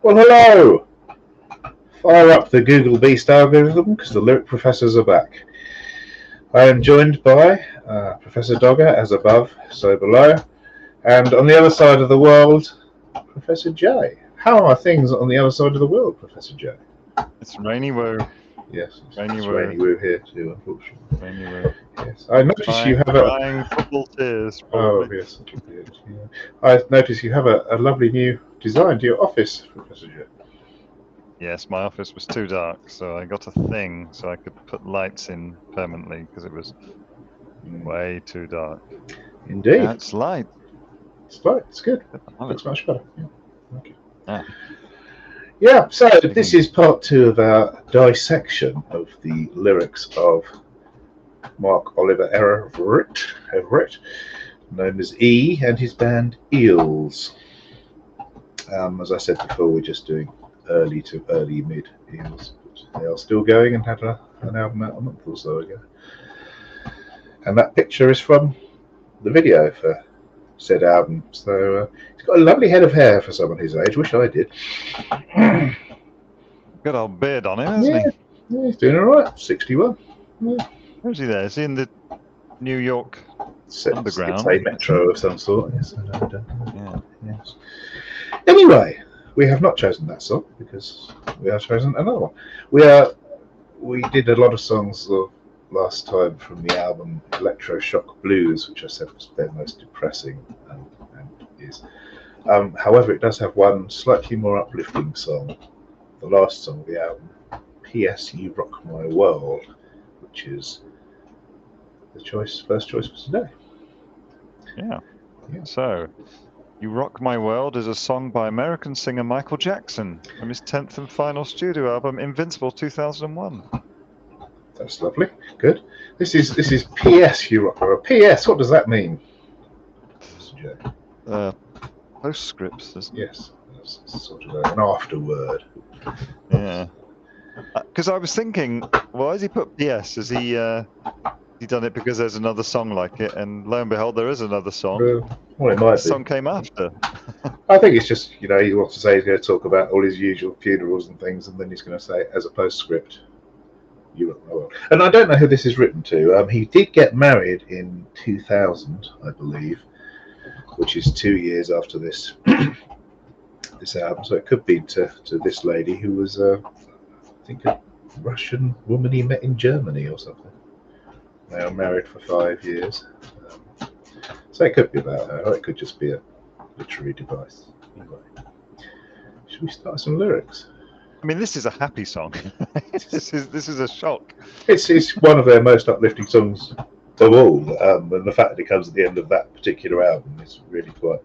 Well, hello! Fire up the Google Beast algorithm because the lyric professors are back. I am joined by Professor Dogger, as above, so below, and on the other side of the world, Professor J. How are things on the other side of the world, Professor J? It's rainy woo. Yes, Rainy it's woo. rainy woo here too, unfortunately. Rainy woo. Yes, I notice you have crying football tears, Oh, probably. yes, yeah. I notice you have a lovely new design to your office, Professor J. Yes, my office was too dark, so I got a thing so I could put lights in permanently because it was way too dark. Indeed. Now it's light. It's light, it's good. I love it. Looks much better. Yeah. Okay. Yeah. Yeah, so this is part 2 of our dissection of the lyrics of Mark Oliver Everett, known as E, and his band Eels. As I said before, we're just doing early to early mid Eels. But they are still going and had an album out a month or so ago. And that picture is from the video for said album. So he's got a lovely head of hair for someone his age. Wish I did. Good old beard on him, hasn't he? Yeah, he's doing all right. 61. Yeah. Where's he there? Is he in the New York Underground? It's a metro of some sort. Yes, Yeah. Yes. Anyway, we have not chosen that song because we have chosen another one. We did a lot of songs last time from the album Electroshock Blues, which I said was their most depressing and is. However, it does have one slightly more uplifting song, the last song of the album, P.S. You Rock My World, which is the first choice for today. Yeah. So, You Rock My World is a song by American singer Michael Jackson from his 10th and final studio album, Invincible 2001. That's lovely. Good. This is P.S. You Rock My World. P.S. What does that mean? Postscripts, isn't it? Yes. It's sort of an afterword. Yeah. Because I was thinking, why has he put P.S.? Has he done it because there's another song like it? And lo and behold, there is another song. Well, it might The song came after. I think it's just, he wants to say he's going to talk about all his usual funerals and things, and then he's going to say, as a postscript, you rock my world. And I don't know who this is written to. He did get married in 2000, I believe, which is 2 years after this this album. So it could be to this lady who was, I think, a Russian woman he met in Germany or something. They are married for 5 years. So it could be about her, or it could just be a literary device. Anyway, should we start some lyrics? I mean, this is a happy song. This is a shock. It's one of their most uplifting songs of all, and the fact that it comes at the end of that particular album is really quite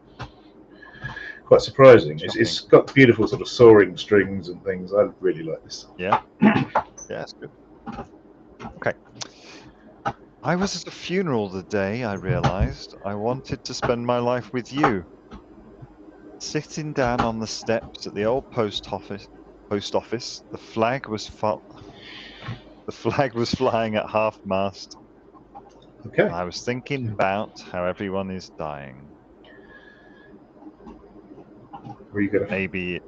surprising. It's got beautiful sort of soaring strings and things. I really like this song. Yeah, it's good. Okay. I was at a funeral the day I realized I wanted to spend my life with you. Sitting down on the steps at the old post office, the flag was flying at half-mast. Okay. I was thinking about how everyone is dying. Were you gonna? Maybe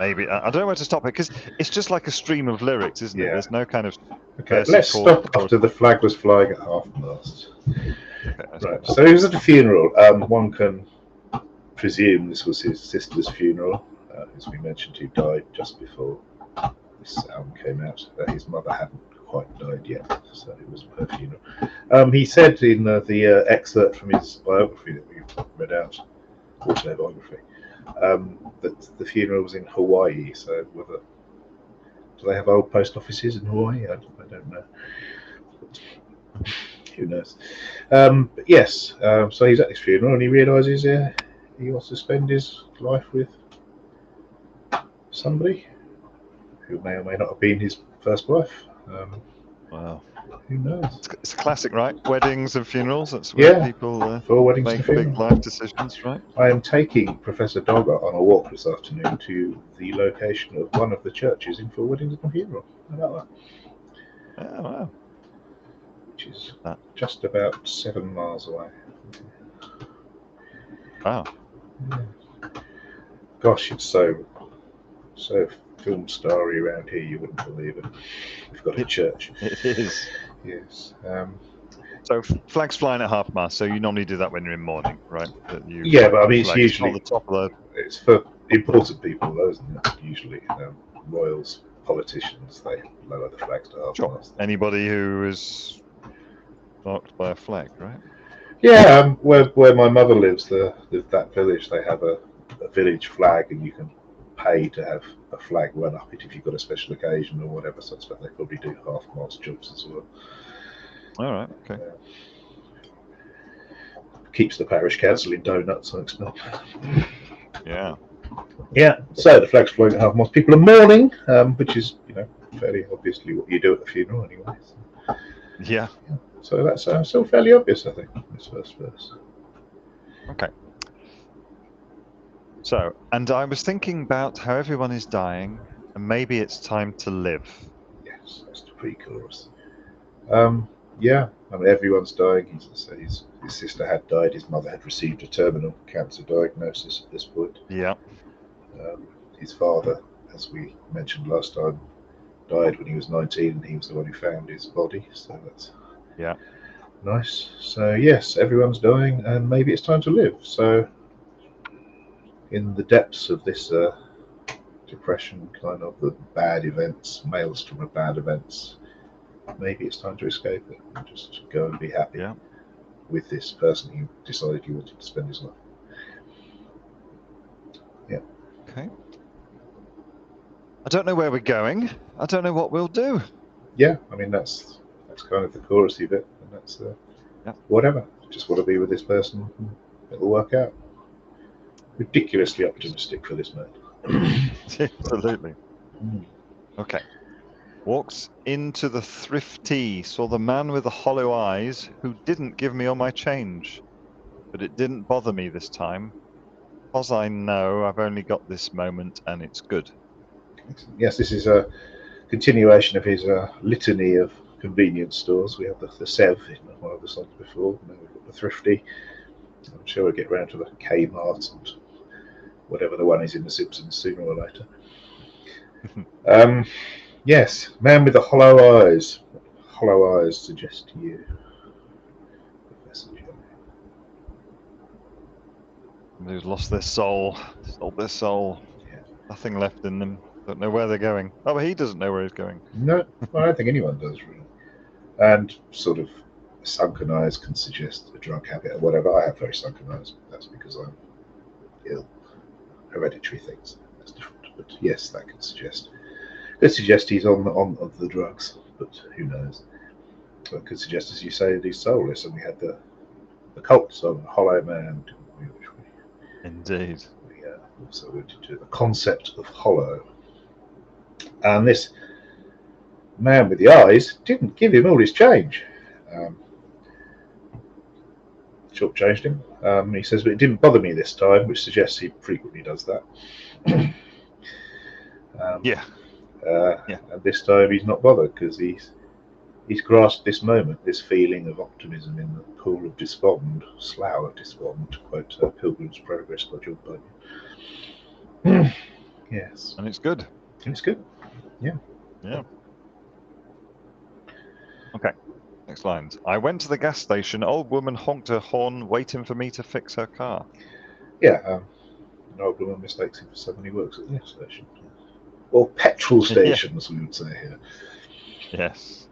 I don't know where to stop it because it's just like a stream of lyrics, isn't it? There's no kind of. Okay, let's stop after the flag was flying at half-mast. Okay, right, so he was at a funeral. One can presume this was his sister's funeral, as we mentioned, who died just before this album came out. His mother hadn't quite died yet, so it was her funeral. He said in the excerpt from his biography that we read out, autobiography, that the funeral was in Hawaii. So whether do they have old post offices in Hawaii? I don't know. Who knows? But yes, so he's at his funeral and he realises he wants to spend his life with somebody who may or may not have been his first wife. Wow. Who knows? It's a classic, right? Weddings and funerals. That's where people make big life decisions, right? I am taking Professor Dogger on a walk this afternoon to the location of one of the churches in For Weddings and Funerals. How about that? Oh, wow. Which is just about 7 miles away. Wow. Yeah. Gosh, it's so So film starry around here, you wouldn't believe it. We've got a church. It is. Yes. So flags flying at half mast. So you normally do that when you're in mourning, right? That you Yeah, but I the mean, it's flag. It's not usually the top of it's for important people, though, isn't it? Usually, royals, politicians, they lower the flags to half sure. mast. Anybody who is marked by a flag, right? Yeah, where my mother lives, that village, they have a village flag, and you can pay to have a flag run up it if you've got a special occasion or whatever. So I expect they probably do half mast jobs as well. All right. Okay. Keeps the parish council in donuts, I expect. Yeah. Yeah, so the flag's flying at half mast. People are mourning, which is fairly obviously what you do at a funeral anyway. Yeah. So that's still fairly obvious, I think, this first verse. Okay. So, and I was thinking about how everyone is dying, and maybe it's time to live. Yes, that's the pre-chorus. Yeah, I mean, everyone's dying. His sister had died. His mother had received a terminal cancer diagnosis at this point. Yeah. His father, as we mentioned last time, died when he was 19, and he was the one who found his body. So that's nice. So yes, everyone's dying, and maybe it's time to live. So in the depths of this depression, kind of the bad events, maelstrom of bad events, maybe it's time to escape it and just go and be happy with this person who decided he wanted to spend his life. Yeah. Okay. I don't know where we're going. I don't know what we'll do. Yeah, I mean that's kind of the chorusy bit, and that's whatever. Just want to be with this person. It'll work out. Ridiculously optimistic for this man. Absolutely. Okay. Walks into the thrifty, saw the man with the hollow eyes who didn't give me all my change. But it didn't bother me this time, 'cause I know I've only got this moment and it's good. Yes, this is a continuation of his litany of convenience stores. We have the Sev in one of the songs before. Now we've got the Thrifty. I'm sure we'll get round to the Kmart and whatever the one is in The Simpsons sooner or later. Yes, man with the hollow eyes. What hollow eyes suggest to you, Professor Joe? Who's lost their soul, sold their soul. Yeah. Nothing left in them. Don't know where they're going. Oh, but he doesn't know where he's going. No, well, I don't think anyone does really. And sort of sunken eyes can suggest a drug habit or whatever. I have very sunken eyes. That's because I'm ill. Hereditary things. That's different. But yes, that can suggest. Could suggest he's on the drugs, but who knows? But could suggest, as you say, that he's soulless. And we had the cult song, Hollow Man, which Indeed. we also went into the concept of hollow. And this man with the eyes didn't give him all his change. Shortchanged him. He says, but it didn't bother me this time, which suggests he frequently does that. And this time he's not bothered because he's grasped this moment, this feeling of optimism in the pool of despond, slough of despond, to quote Pilgrim's Progress by John Bunyan. Yes. And it's good. It's good. Yeah. Yeah. Okay. Next lines. I went to the gas station. Old woman honked her horn, waiting for me to fix her car. Yeah. An old woman mistakes him for someone who works at the gas station. Or petrol stations, we would say here. Yes.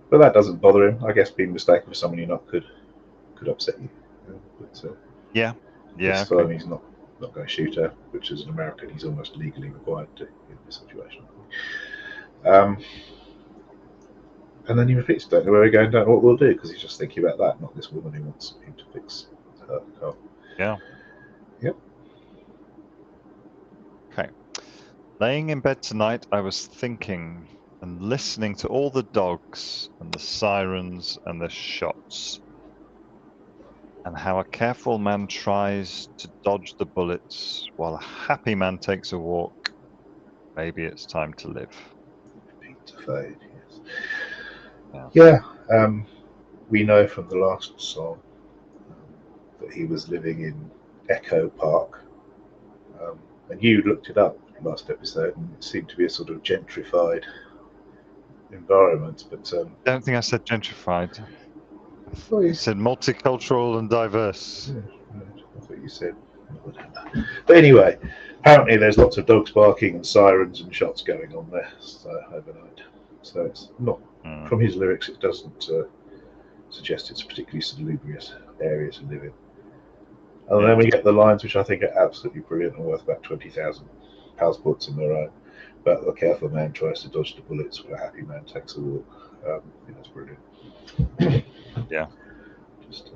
But that doesn't bother him. I guess being mistaken for someone you're not could upset you. But this time he's not going to shoot her, which as an American he's almost legally required to in this situation. And then he repeats, don't know where we're going, don't know what we'll do, because he's just thinking about that, not this woman who wants him to fix her car. Yeah. Yep. Okay. Laying in bed tonight, I was thinking and listening to all the dogs and the sirens and the shots, and how a careful man tries to dodge the bullets while a happy man takes a walk. Maybe it's time to live. Repeat to fade, yes. Yeah. We know from the last song that he was living in Echo Park, And you looked it up last episode, and it seemed to be a sort of gentrified environment. But I don't think I said gentrified. well, I said multicultural and diverse. yeah, right, I thought you said whatever. But anyway, apparently there's lots of dogs barking and sirens and shots going on there overnight. So it's not, from his lyrics, it doesn't suggest it's a particularly salubrious area to live in. And then we get the lines, which I think are absolutely brilliant and worth about 20,000 passports in their own. But a careful man tries to dodge the bullets, but a happy man takes a walk. I think that's brilliant. Yeah. Just,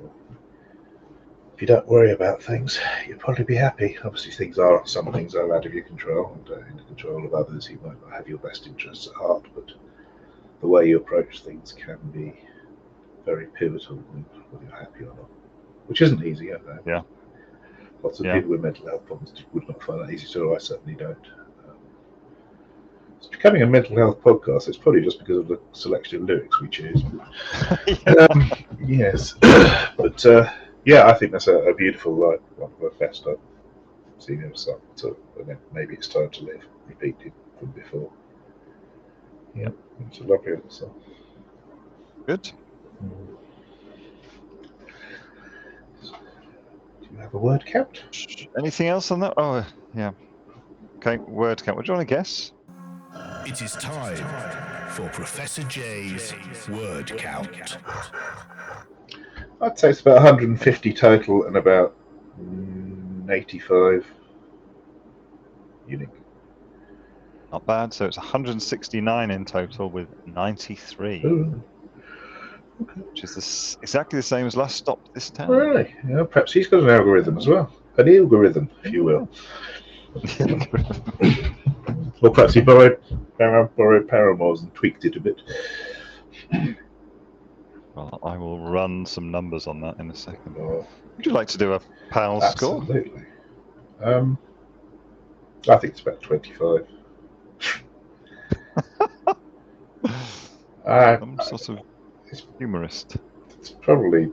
if you don't worry about things, you'll probably be happy. Obviously, some things are out of your control, and in the control of others, you might not have your best interests at heart, but the way you approach things can be very pivotal in whether you're happy or not, which isn't easy, I know. Yeah. Lots of people with mental health problems would not find that easy, so I certainly don't. It's becoming a mental health podcast. It's probably just because of the selection of lyrics we choose. Yes, but yeah, I think that's a beautiful line, one of the best I've seen in a song. So maybe it's time to live, repeated from before. Yeah, it's a lovely little song. Good. Do you have a word count? Anything else on that? Oh, yeah. Okay, word count. What do you want to guess? It is time for Professor J's word count. I'd say it's about 150 total and about 85 unique. Not bad. So it's 169 in total with 93. Ooh. Okay. Which is exactly the same as last stop this town. Really? Yeah, perhaps he's got an algorithm as well. An algorithm, if you will. Or perhaps he borrowed Paramore's and tweaked it a bit. Well, I will run some numbers on that in a second. Oh, would you like to do a PAL score? Absolutely. I think it's about 25. I'm sort of humorist. It's probably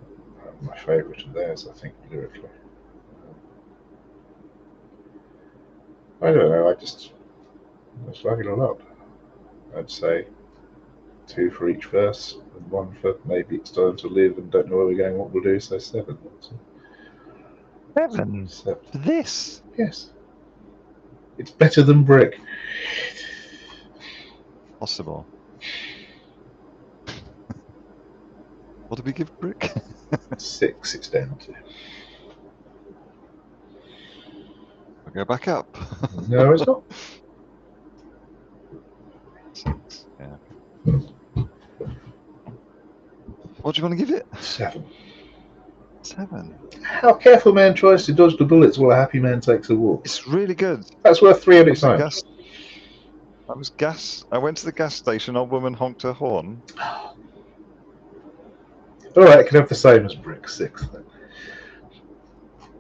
my favourite of theirs, I think, lyrically. I don't know, I just like it a lot. I'd say 2 for each verse and 1 for maybe it's time to live and don't know where we're going, what we'll do, so 7. 7? For this? Yes. It's better than Brick. Possible. What did we give Brick? 6 it's down to. I'll go back up. No, it's not. 6, yeah. What do you want to give it? 7. 7. How careful man tries to dodge the bullets while a happy man takes a walk. It's really good. That's worth 3 on its own. That was gas. I went to the gas station, old woman honked her horn. Alright, it can have the same as Brick, 6 then.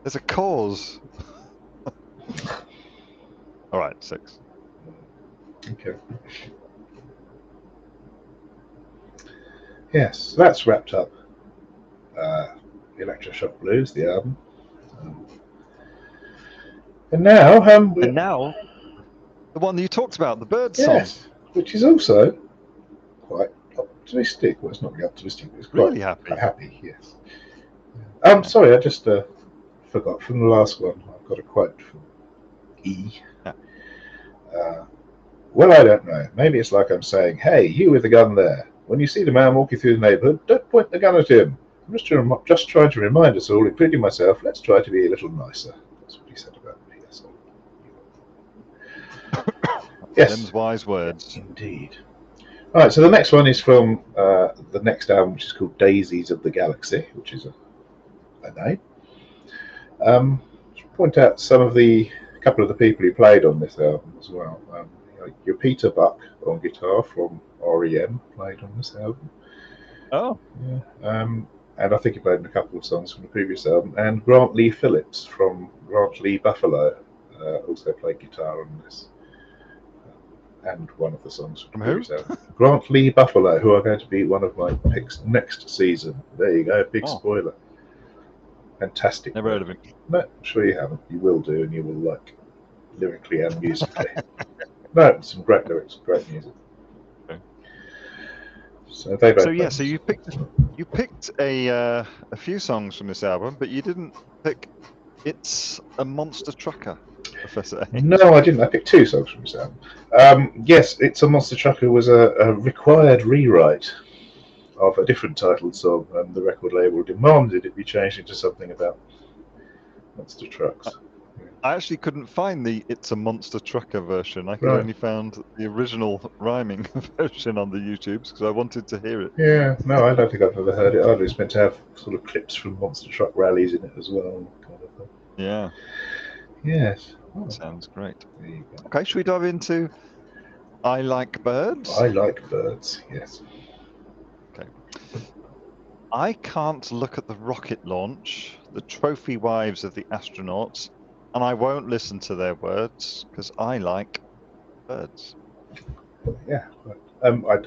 There's a cause. Alright, 6. Okay. Yes, that's wrapped up Electroshock Blues, the album. And now, the one that you talked about, the bird song. Which is also quite optimistic. Well, it's not really optimistic, but it's quite really happy. Happy, yes. Sorry, I just forgot from the last one. I've got a quote from E. Yeah. Well, I don't know. Maybe it's like I'm saying, hey, you with the gun there. When you see the man walking through the neighbourhood, don't point the gun at him. I'm just trying to remind us all, including myself, let's try to be a little nicer. That's what he said about me. That's all. Yes. Them's wise words. Indeed. All right, so the next one is from the next album, which is called Daisies of the Galaxy, which is a name. To point out a couple of the people who played on this album as well. Your Peter Buck on guitar from REM played on this album. Oh. Yeah. And I think he played in a couple of songs from the previous album. And Grant Lee Phillips from Grant Lee Buffalo also played guitar on this. And one of the songs from the previous album. Grant Lee Buffalo, who are going to be one of my picks next season. There you go, big spoiler. Fantastic. Never heard of him. No, I'm sure you haven't. You will do, and you will like. lyrically and musically. No, some great lyrics, great music. Okay. So they both. So yeah, so you picked a few songs from this album, but you didn't pick "It's a Monster Trucker," Professor A. No, I didn't. I picked two songs from this album. Yes, "It's a Monster Trucker" was a required rewrite of a different titled song, and the record label demanded it be changed into something about monster trucks. I actually couldn't find the "It's a Monster Trucker" version. I could Right. only found the original rhyming version on the YouTubes because I wanted to hear it. Yeah, no, I don't think I've ever heard it. I'd it's meant to have sort of clips from monster truck rallies in it as well. Kind of thing. Yeah, Yes. Oh, sounds great. there you go. Okay, should we dive into "I Like Birds"? I like birds. Yes. Okay. I can't look at the rocket launch, the trophy wives of the astronauts, and I won't listen to their words because I like birds. Yeah. I don't know.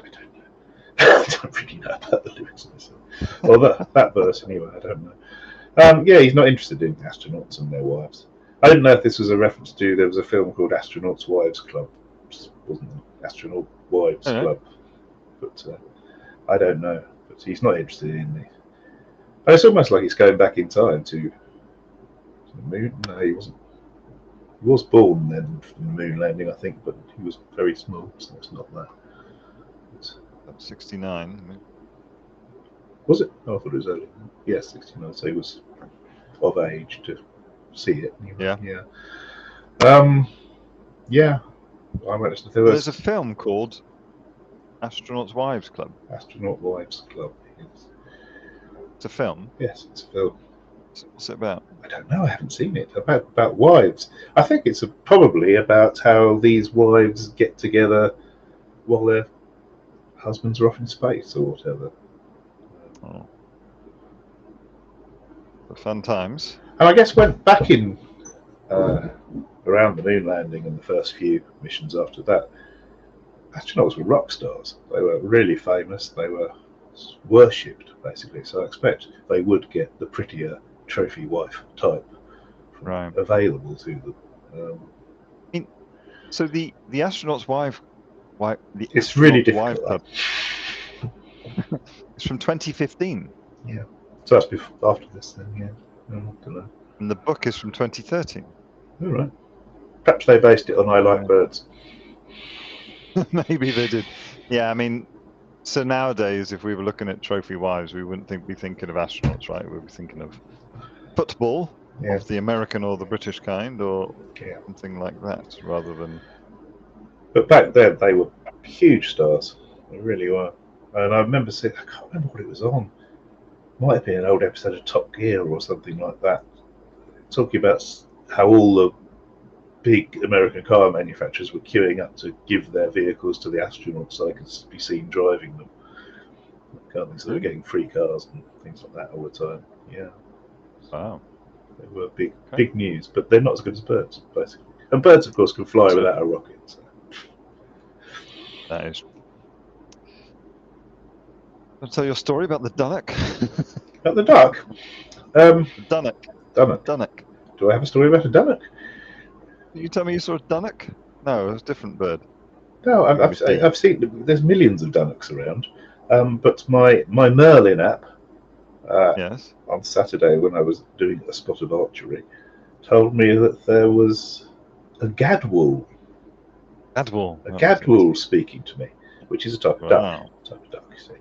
I don't really know about the lyrics myself. Well, that verse anyway. I don't know. Yeah, he's not interested in astronauts and their wives. I didn't know if this was a reference to. There was a film called Astronauts Wives Club. It wasn't an Astronaut Wives I know. Club, but I don't know. But he's not interested in these. And it's almost like he's going back in time to the moon. No, he wasn't. He was born then from the moon landing, I think, but he was very small, so it's not that. That's 69. I mean, Was it? Oh, I thought it was early. Yes, 69. So he was of age to see it. Yeah. Yeah. Yeah. I went to the there's a film called Astronauts Wives Club. Astronaut Wives Club. Yes. It's a film. Yes, it's a film. What's it about? I don't know. I haven't seen it. About wives. I think it's probably about how these wives get together while their husbands are off in space or whatever. Oh. The fun times. And I guess went back in around the moon landing and the first few missions after that. Astronauts were rock stars. They were really famous. They were worshipped, basically. So I expect they would get the prettier trophy wife type Right. available to them. So the Astronauts Wife the It's really Astronaut difficult. Wife Club. It's from 2015. Yeah. So that's before, after this, then. Yeah. I don't know. And the book is from 2013. All right. Perhaps they based it on I Like Birds. Maybe they did. Yeah, I mean, so nowadays, if we were looking at trophy wives, we wouldn't be thinking of astronauts, right? We'd be thinking of football of the American or the British kind, or something like that, rather than. But back then, they were huge stars. They really were. And I remember seeing, I can't remember what it was on. Might have been an old episode of Top Gear or something like that, talking about how all the big American car manufacturers were queuing up to give their vehicles to the astronauts so they could be seen driving them. So they were getting free cars and things like that all the time. Yeah. Wow. They were big news, but they're not as good as birds, basically. And birds, of course, can fly without a rocket. So. That is. I'll tell you a story about the Dunnock. About the duck? Dunnock. Dunnock. Dunnock. Do I have a story about a dunnock? You tell me you saw a Dunnock? No, it was a different bird. No, I've seen. There's millions of dunnocks around, but my Merlin app. Yes. On Saturday, when I was doing a spot of archery, told me that there was a gadwall. Gadwall. A gadwall speaking to me, which is a type of duck. Type of duck, you see.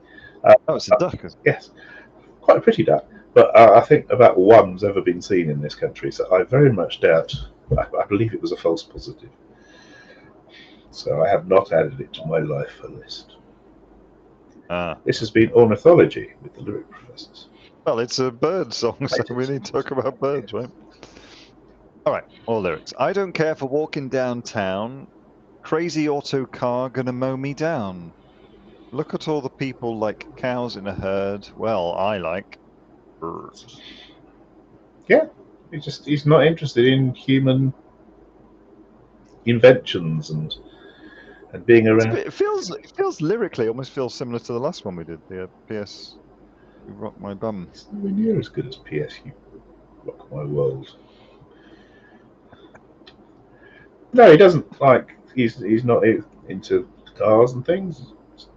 Oh, it's a duck. Yes, quite a pretty duck. But I think about one's ever been seen in this country, so I very much doubt. I believe it was a false positive. So I have not added it to my life list. This has been ornithology with the lyric professors. Well, it's a bird song, so we need to talk about birds, right? All right, all lyrics. I don't care for walking downtown. Crazy auto car gonna mow me down. Look at all the people like cows in a herd. Well, I like birds. Yeah, he's not interested in human inventions and being around. It feels lyrically almost feels similar to the last one we did. The P.S. You Rock My Bum. It's nowhere near as good as P.S. You Rock My World. No, he doesn't like. He's not into cars and things.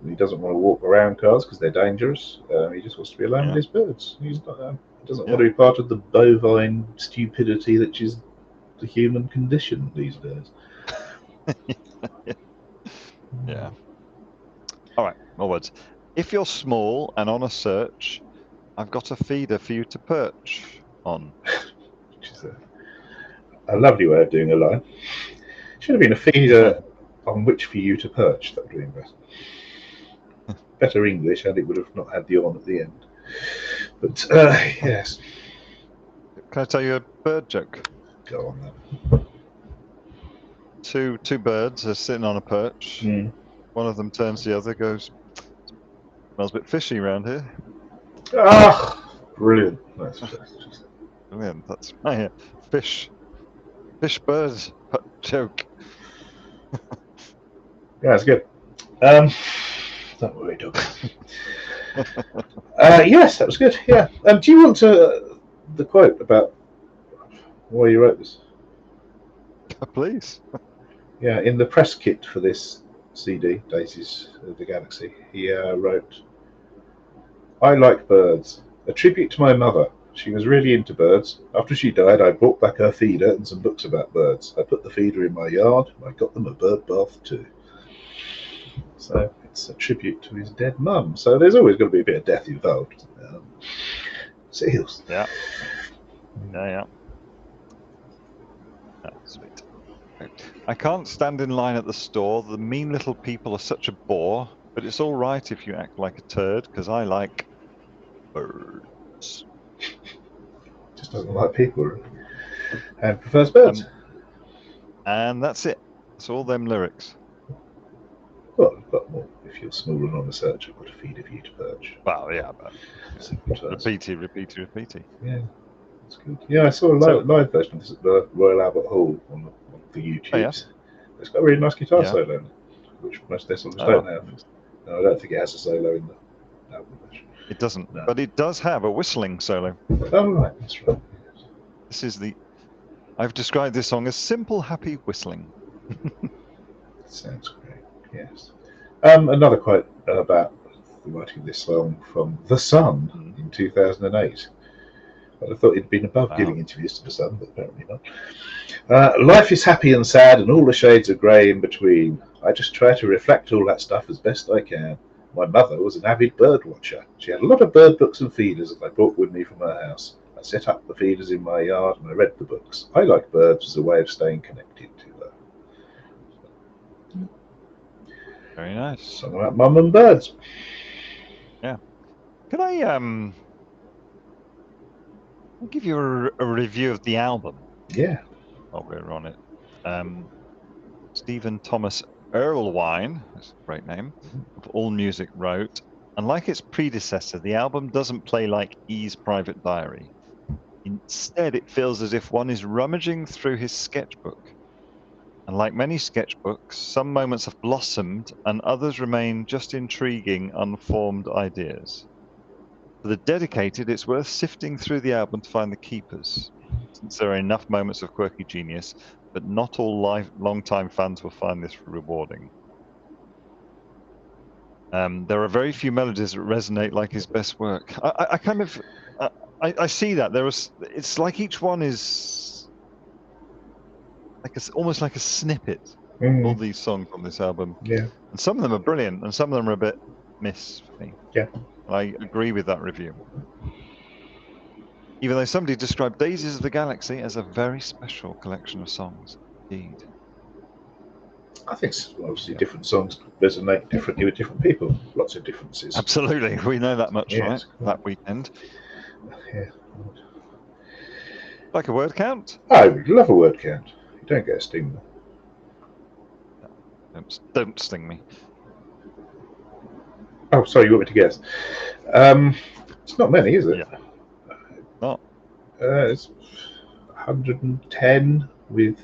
He doesn't want to walk around cars because they're dangerous. He just wants to be alone with Yeah. his birds. He's not. He doesn't Yeah. want to be part of the bovine stupidity that is the human condition these days. Yeah. All right. More words. If you're small and on a search, I've got a feeder for you to perch on. Which is a lovely way of doing a line. Should have been a feeder on which for you to perch. That would have been better English, and it would have not had the on at the end. But yes, Can I tell you a bird joke? go on then. Two birds are sitting on a perch. Mm. One of them turns to the other, goes, "Smells a bit fishy around here." Ah, brilliant! That's just Brilliant. That's my fish bird joke. yeah, it's good. Don't worry, dog. Yes, that was good. Yeah. Do you want the quote about why you wrote this? Please. Yeah, in the press kit for this CD, Daisies of the Galaxy, he wrote, "I like birds. A tribute to my mother. She was really into birds. After she died, I brought back her feeder and some books about birds. I put the feeder in my yard. And I got them a bird bath too." So it's a tribute to his dead mum. So there's always got to be a bit of death involved. Seals. Yeah. Yeah. Oh, sweet. Okay. I can't stand in line at the store. The mean little people are such a bore. But it's all right if you act like a turd, because I like birds. Just doesn't like people really. And prefers birds. And that's it. That's all them lyrics. Well, I've got more. If you're small and on a search, I've got a feeder for you to perch. Well, yeah, but Simple terms. repeaty. Yeah, that's good. Yeah, I saw a live version of this at the Royal Albert Hall on the YouTubes. Oh, yeah? It's got a really nice guitar Yeah. solo, in it, which most of their songs don't have. No, I don't think it has a solo in the album version. It doesn't, No. but it does have a whistling solo. Oh, right, that's right. This is I've described this song as simple, happy whistling. Sounds great. Yes. Another quote about the writing of this song from The Sun in 2008. I thought he'd been above giving interviews to The Sun, but apparently not. Life is happy and sad, and all the shades of grey in between. I just try to reflect all that stuff as best I can. My mother was an avid bird watcher. She had a lot of bird books and feeders that I brought with me from her house. I set up the feeders in my yard and I read the books. I like birds as a way of staying connected to her. Very nice. Song about mum and birds. Yeah. Could I give you a review of the album? Yeah. While we're on it. Stephen Thomas Erlewine, that's a great name, of AllMusic wrote, unlike its predecessor, the album doesn't play like E's private diary. Instead, it feels as if one is rummaging through his sketchbook. And like many sketchbooks, some moments have blossomed and others remain just intriguing, unformed ideas. For the dedicated, it's worth sifting through the album to find the keepers, since there are enough moments of quirky genius, but not all long-time fans will find this rewarding. There are very few melodies that resonate like his best work. I kind of, I see that it's like each one is like almost like a snippet. All these songs on this album, Yeah. and some of them are brilliant, and some of them are a bit miss for me. Yeah. I agree with that review. Even though somebody described Daisies of the Galaxy as a very special collection of songs. Indeed. I think obviously different songs resonate differently with different people. Lots of differences. Absolutely. We know that much, right? That weekend. Yeah. Like a word count? I would love a word count. You don't get a sting. Don't sting me. Oh, sorry, you want me to guess? It's not many, is it? Yeah. Not. It's 110 with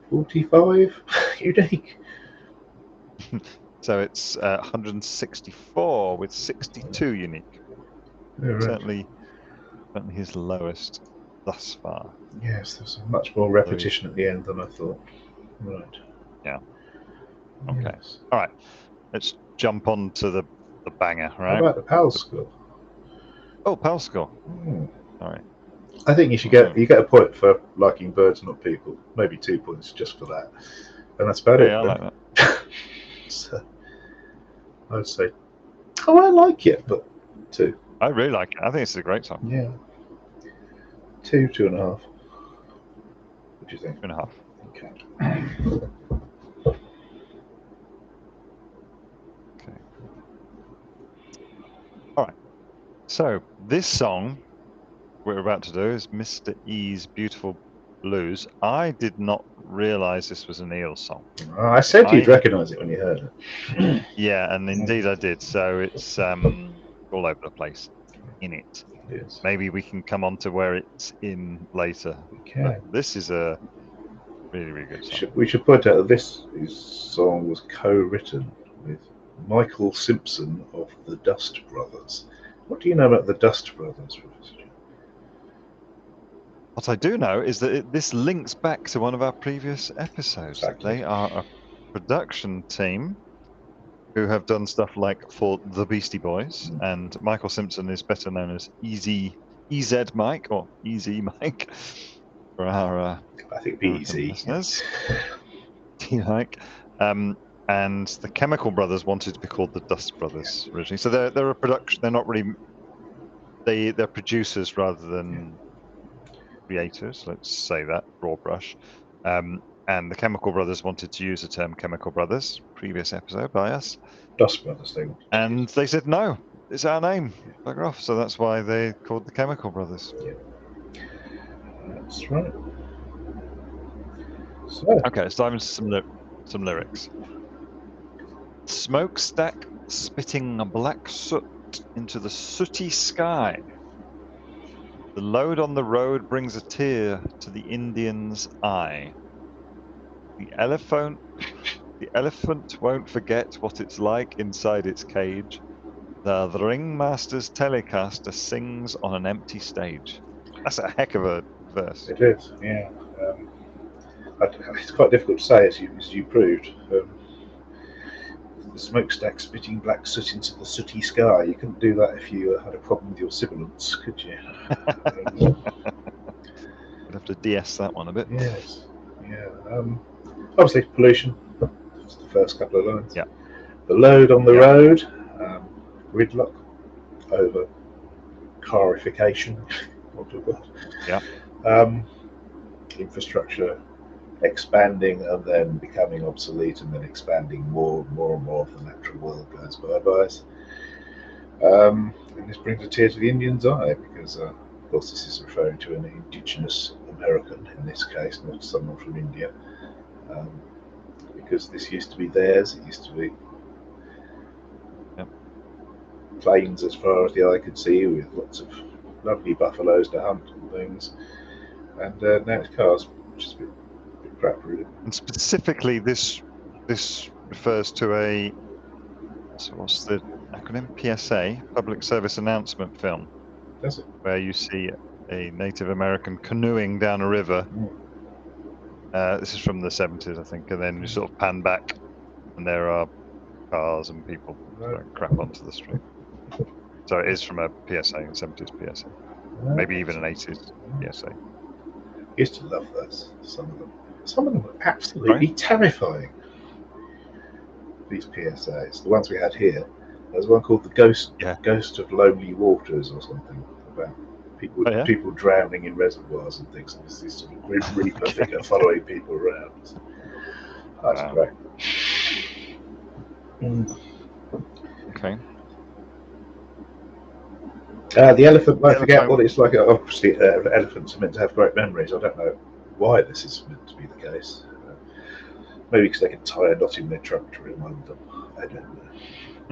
45 unique. So it's 164 with 62 unique. Yeah, right. Certainly his lowest. thus far. Yes, there's much more repetition at the end than I thought. Right. Yeah. Okay. Yes. All right. Let's jump on to the banger, How right? about the PAL score? Oh, PAL score. Hmm. All right. I think you get a point for liking birds, not people. Maybe 2 points just for that, and that's about it. I like that. So, I'd say, I like it, but 2. I really like it. I think it's a great song. Yeah, 2, 2.5. What do you think? 2.5. Okay. Okay. All right. So this song we're about to do is Mr. E's Beautiful Blues. I did not realize this was an Eels song. I said you'd recognise it when you heard it. Yeah, and indeed I did. So it's all over the place in it. Yes. Maybe we can come on to where it's in later. Okay. But this is a really, really good song. We should point out that this song was co-written with Michael Simpson of the Dust Brothers. What do you know about the Dust Brothers, Professor? What I do know is that this links back to one of our previous episodes. Exactly. They are a production team who have done stuff like for the Beastie Boys, and Michael Simpson is better known as EZ Mike or Easy Mike for our I think be American easy. listeners. Mike. And the Chemical Brothers wanted to be called the Dust Brothers originally. So they're a production. They're not really. They're producers rather than creators. Let's say that broad brush. And the Chemical Brothers wanted to use the term Chemical Brothers. Previous episode by us. Dust Brothers, they wanted. And they said no. It's our name. Bugger off. So that's why they called the Chemical Brothers. Yeah. That's right. So. Okay, let's dive into some lyrics. Smokestack spitting a black soot into the sooty sky. The load on the road brings a tear to the Indian's eye. The elephant won't forget what it's like inside its cage. The ringmaster's telecaster sings on an empty stage. That's a heck of a verse. It is, yeah. It's quite difficult to say, as you proved. The smokestack spitting black soot into the sooty sky. You couldn't do that if you had a problem with your sibilance, could you? We'd have to DS that one a bit. Yes. Yeah. Obviously, pollution. That's the first couple of lines. Yeah. The load on the road. Gridlock. Over carification. Yeah. Infrastructure expanding and then becoming obsolete and then expanding more and more as the natural world goes by us. And this brings a tear to the Indian's eye because, of course, this is referring to an indigenous American in this case, not someone from India, because this used to be theirs. It used to be plains as far as the eye could see with lots of lovely buffaloes to hunt and things, and now it's cars, which is a bit crap, really. And specifically, this refers to a, so what's the acronym? PSA, Public Service Announcement film. Does it? Where you see a Native American canoeing down a river. This is from the 70s, I think, and then you sort of pan back, and there are cars and people throwing crap onto the street. So it is from a PSA, a 70s PSA, maybe even an 80s PSA. I used to love those. Some of them were absolutely terrifying. These PSAs, the ones we had here. There's one called the Ghost of Lonely Waters or something, about people drowning in reservoirs and things. And this sort of grim reaper figure following people around. That's great. Okay. The elephant won't forget what it's like. Obviously, elephants are meant to have great memories. I don't know why this is meant to be the case. Maybe because they can tie a knot in their trunk to remind them. I don't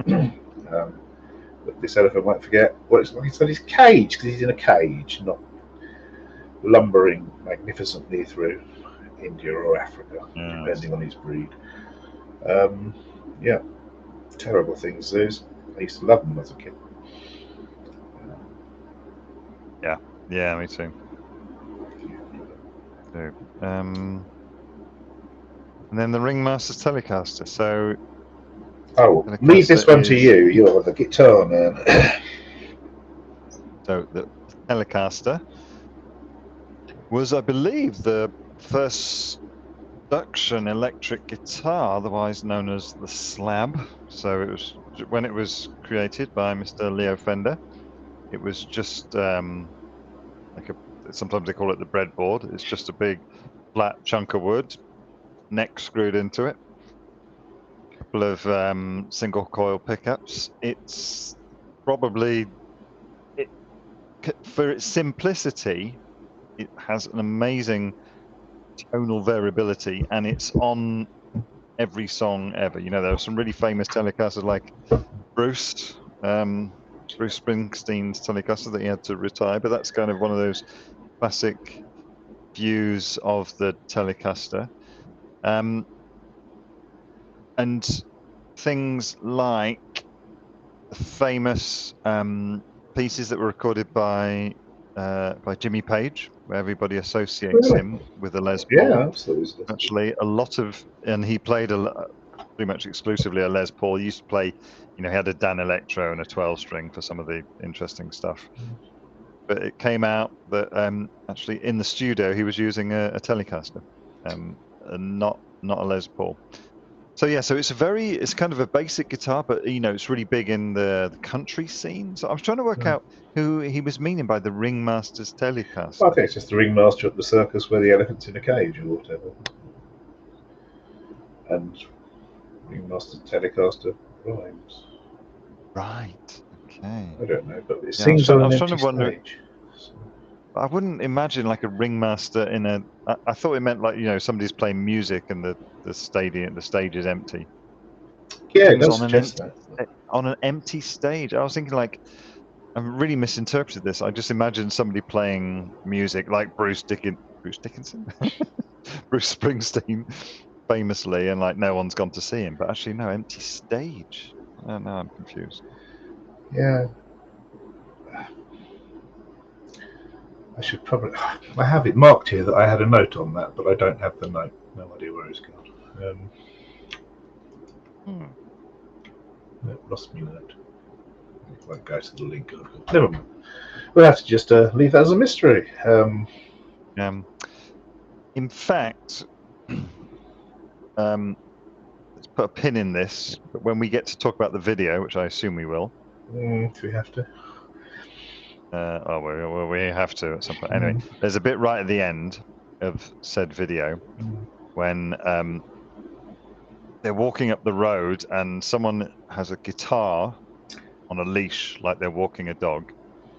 know. But this elephant won't forget what it's like inside his cage, because he's in a cage, not lumbering magnificently through India or Africa, depending on his breed. Terrible things, zoos. I used to love them as a kid. Yeah, me too. No. And then the Ringmaster's Telecaster. So Oh, leave this Telecaster one to is you. You're the guitar man. so the Telecaster was, I believe, the first production electric guitar, otherwise known as the Slab. So it was when it was created by Mr. Leo Fender. It was just like sometimes they call it the breadboard. It's just a big flat chunk of wood, neck screwed into it. A couple of single coil pickups. It's probably for its simplicity. It has an amazing tonal variability, and it's on every song ever. You know, there are some really famous Telecasters like Bruce, Bruce Springsteen's Telecaster that he had to retire, but that's kind of one of those classic views of the Telecaster. And things like famous pieces that were recorded by Jimmy Page, where everybody associates Really? him with a Les Paul. Yeah, absolutely. Actually, and he played pretty much exclusively a Les Paul. He used to play, you know, he had a Dan Electro and a 12-string for some of the interesting stuff. But it came out that actually in the studio he was using a Telecaster, and not a Les Paul. So yeah, so it's kind of a basic guitar, but you know, it's really big in the country scene. So I was trying to work out who he was meaning by the Ringmaster's Telecaster. Well, I think it's just the ringmaster at the circus where the elephant's in a cage or whatever. And ringmaster Telecaster rhymes. Right. Okay. I don't know, but it Yeah, I was sings on an trying to empty wonder. stage. So, I wouldn't imagine like a ringmaster in a. I thought it meant like, you know, somebody's playing music and the stage is empty. yeah, it Things does suggest that. on an empty stage. I was thinking like I've really misinterpreted this. I just imagined somebody playing music like Bruce Dickinson, Bruce Springsteen, famously, and like no one's gone to see him. But actually, no, empty stage. Oh, no, I'm confused. Yeah. I should probably. I have it marked here that I had a note on that, but I don't have the note. No idea where it's gone. No, lost me note. It won't go to the link. Never mind. We'll have to just leave that as a mystery. In fact, let's put a pin in this. But when we get to talk about the video, which I assume we will. Do we have to? We have to at some point. Anyway, there's a bit right at the end of said video when they're walking up the road and someone has a guitar on a leash, like they're walking a dog.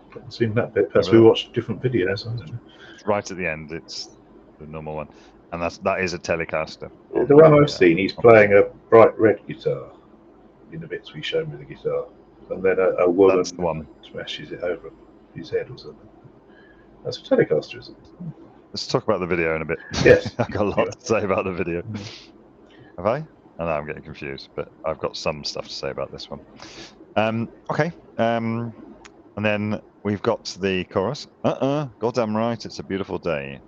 I haven't seen that bit. Perhaps we watched different videos. I don't know. Right at the end, it's the normal one, and that is a Telecaster. The one I've seen, he's playing a bright red guitar in the bits we showed me the guitar, and then a woman smashes it over his head or something. That's a Telecaster, isn't it? Let's talk about the video in a bit. Yes. I've got a lot to say about the video. Have I? I know I'm getting confused, but I've got some stuff to say about this one. Okay. And then we've got the chorus. Goddamn right, it's a beautiful day.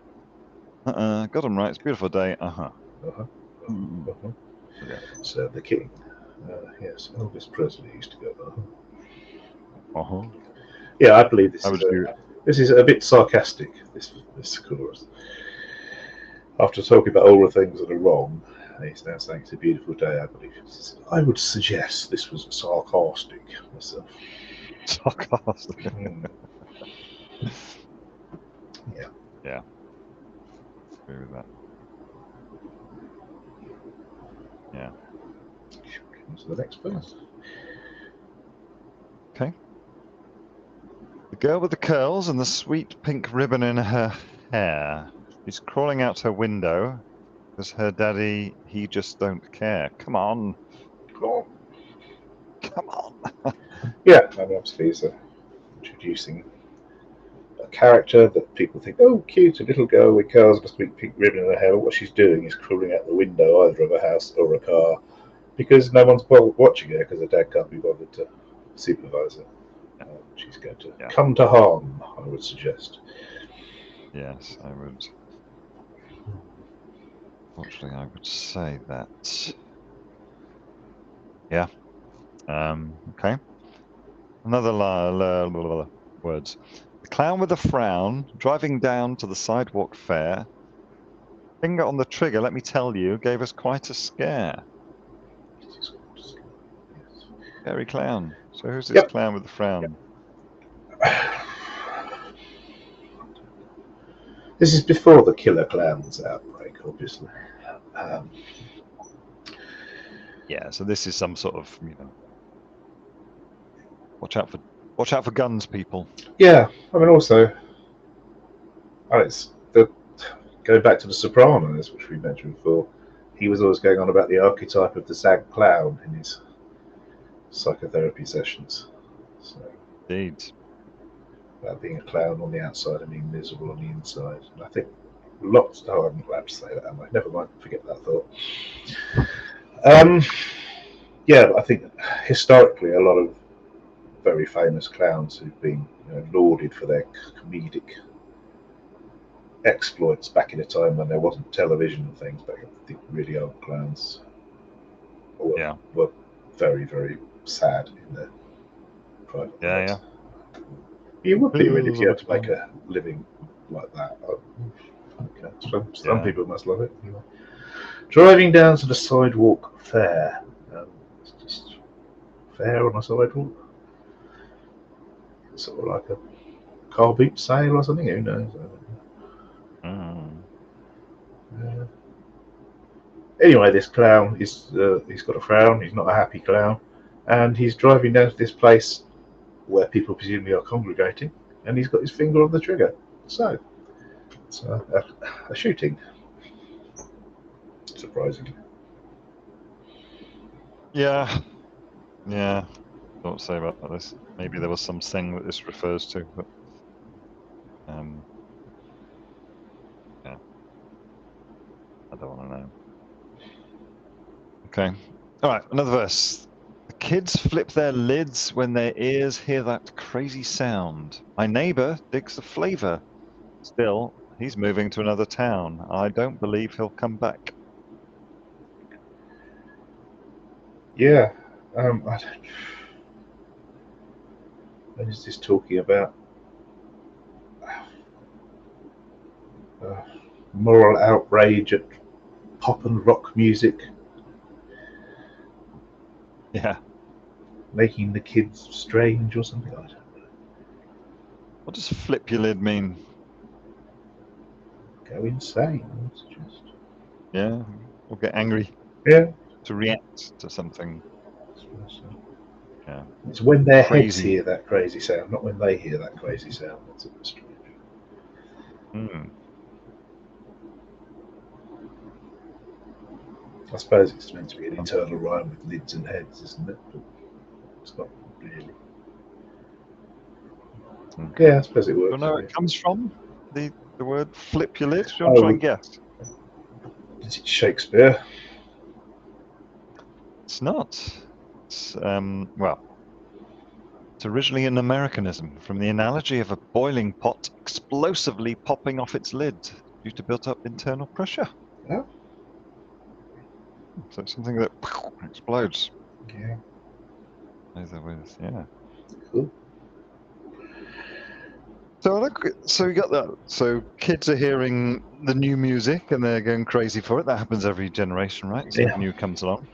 Goddamn right, it's a beautiful day. Yeah. So the king. Yes, Elvis Presley used to go. Yeah, I believe this is a bit sarcastic. This chorus. After talking about all the things that are wrong, he's now saying it's a beautiful day. I believe. I would suggest this was sarcastic myself. Sarcastic. Yeah. Yeah. Agree with that. Yeah. To the next verse. Okay. The girl with the curls and the sweet pink ribbon in her hair is crawling out her window because her daddy, he just don't care. Come on. Come on. Yeah, and obviously he's introducing a character that people think, oh, cute, a little girl with curls and a sweet pink ribbon in her hair. What she's doing is crawling out the window either of a house or a car because no one's watching her because her dad can't be bothered to supervise her. She's going to come to harm, I would suggest. Yes, I would Unfortunately, I would say that. Yeah. Okay. Another words. The clown with a frown, driving down to the sidewalk fair. Finger on the trigger, let me tell you, gave us quite a scare. Scary clown. So who's this Yep. clown with the frown? This is before the killer clowns outbreak, obviously. Um, Yeah, so this is some sort of, watch out for guns, people. yeah, I mean, also, it's going back to the Sopranos, which we mentioned before. He was always going on about the archetype of the sad clown in his psychotherapy sessions. So, Indeed. about being a clown on the outside and being miserable on the inside. And I think lots. Oh, I'm glad to say that, am I? Never mind, forget that thought. Yeah, I think historically a lot of very famous clowns who've been lauded for their comedic exploits back in a time when there wasn't television and things. But I think really old clowns were very, very sad in their private lives. You would be really if you had to make a living like that. Okay. Some people must love it. Anyway. Driving down to the sidewalk fair. It's just fair on a sidewalk. Sort of like a car boot sale or something. Who knows? Anyway, this clown he's got a frown. He's not a happy clown, and he's driving down to this place where people presumably are congregating, and he's got his finger on the trigger. So it's a shooting. Surprisingly. Yeah. Don't say about this. Maybe there was something that this refers to, but yeah, I don't want to know. Okay. All right, another verse. The kids flip their lids when their ears hear that crazy sound. My neighbor digs the flavor. Still, he's moving to another town. I don't believe he'll come back. Yeah. I don't. What is this talking about? Moral outrage at pop and rock music. Yeah. Making the kids strange or something. I don't know. What does flip your lid mean? Go insane. It's just. Yeah. Or get angry. Yeah. To react to something. Yeah. It's when their heads Crazy. hear that crazy sound, not when they hear that crazy sound. That's a bit strange. I suppose it's meant to be an eternal rhyme with lids and heads, isn't it? But it's not really. Okay. Yeah, I suppose it works. Do you know where it comes from? The word flip your lid? Do you want to try and guess? Is it Shakespeare? It's not. It's it's originally an Americanism from the analogy of a boiling pot explosively popping off its lid due to built-up internal pressure. Oh. So it's something that explodes. Yeah. Yeah. Cool. So we got that. So kids are hearing the new music and they're going crazy for it. That happens every generation, right? Something new comes along.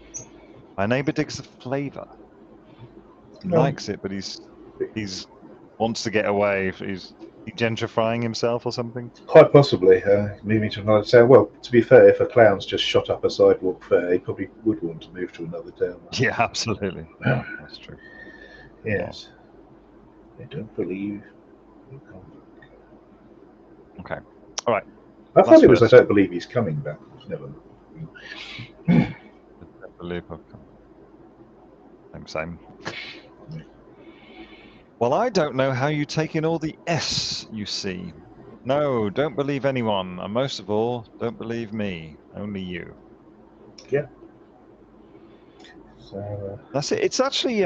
My neighbor digs the flavor. He likes it, but he's wants to get away. He's gentrifying himself or something. Quite possibly moving to another town. Well, to be fair, if a clown's just shot up a sidewalk fair, he probably would want to move to another town. Yeah, absolutely. Yeah, that's true. Yes. I don't believe he'll come back. Okay. All right. I thought it was I don't believe he's coming back. Never. I don't believe he'll come. Same. Well, I don't know how you take in all the S you see. No, don't believe anyone, and most of all, don't believe me. Only you. Yeah. So that's it. It's actually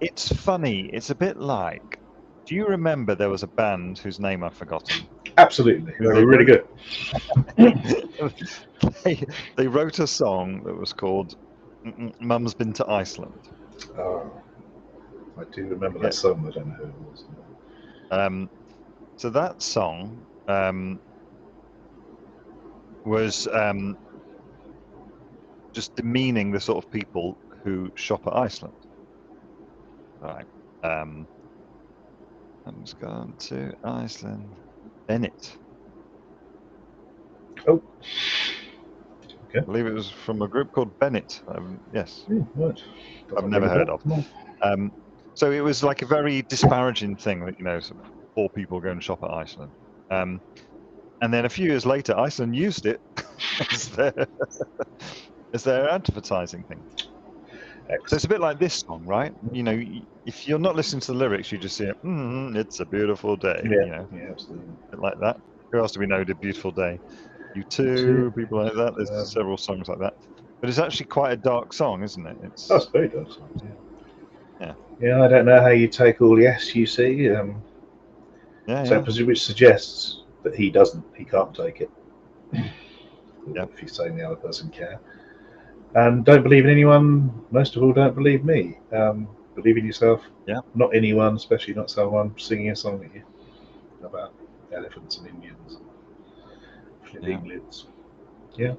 it's funny. It's a bit like Do you remember there was a band whose name I've forgotten? Absolutely, Who they were really good. They wrote a song that was called "Mum's Been to Iceland." Oh, I do remember Yeah. that song. I don't know who it was. So that song was just demeaning the sort of people who shop at Iceland. Right. Mum's gone to Iceland. Bennett. Oh, I believe it was from a group called Bennett. Yes, right. I've never heard of. So it was like a very disparaging thing that, sort of poor people go and shop at Iceland. And then a few years later, Iceland used it as their advertising thing. Excellent. So it's a bit like this song, right? If you're not listening to the lyrics, you just see it. It's a beautiful day. Yeah, absolutely. A bit like that. Who else do we know did Beautiful Day? You too, people like that. There's several songs like that. But it's actually quite a dark song, isn't it? That's very dark song. Yeah. Yeah, I don't know how you take all yes you see. Which suggests that he can't take it. If he's saying the other person can. And don't believe in anyone. Most of all, don't believe me. Believe in yourself. Yeah. Not anyone, especially not someone singing a song at you about elephants and Indians, flipping lids. Yeah,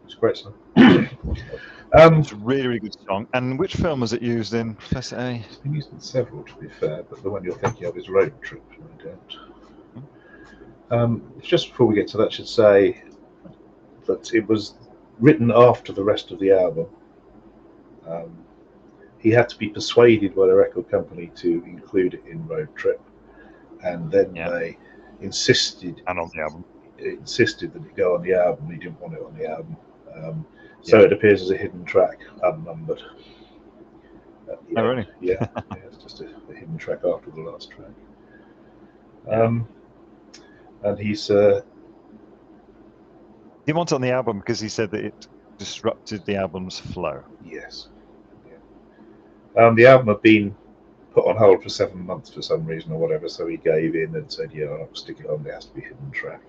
it's a great song. It's a really, really good song. And which film was it used in, Professor A? It's been used in several, to be fair, but the one you're thinking of is Road Trip, no doubt. Just before we get to that, I should say that it was written after the rest of the album. He had to be persuaded by the record company to include it in Road Trip, and then they insisted. And on the album. Insisted that it go on the album. He didn't want it on the album. So it appears as a hidden track, unnumbered. Oh, really? Yeah, it's just a hidden track after the last track. And he's... He wanted it on the album because he said that it disrupted the album's flow. Yes. Yeah. The album had been put on hold for 7 months for some reason or whatever, so he gave in and said, I'll stick it on, there has to be a hidden track.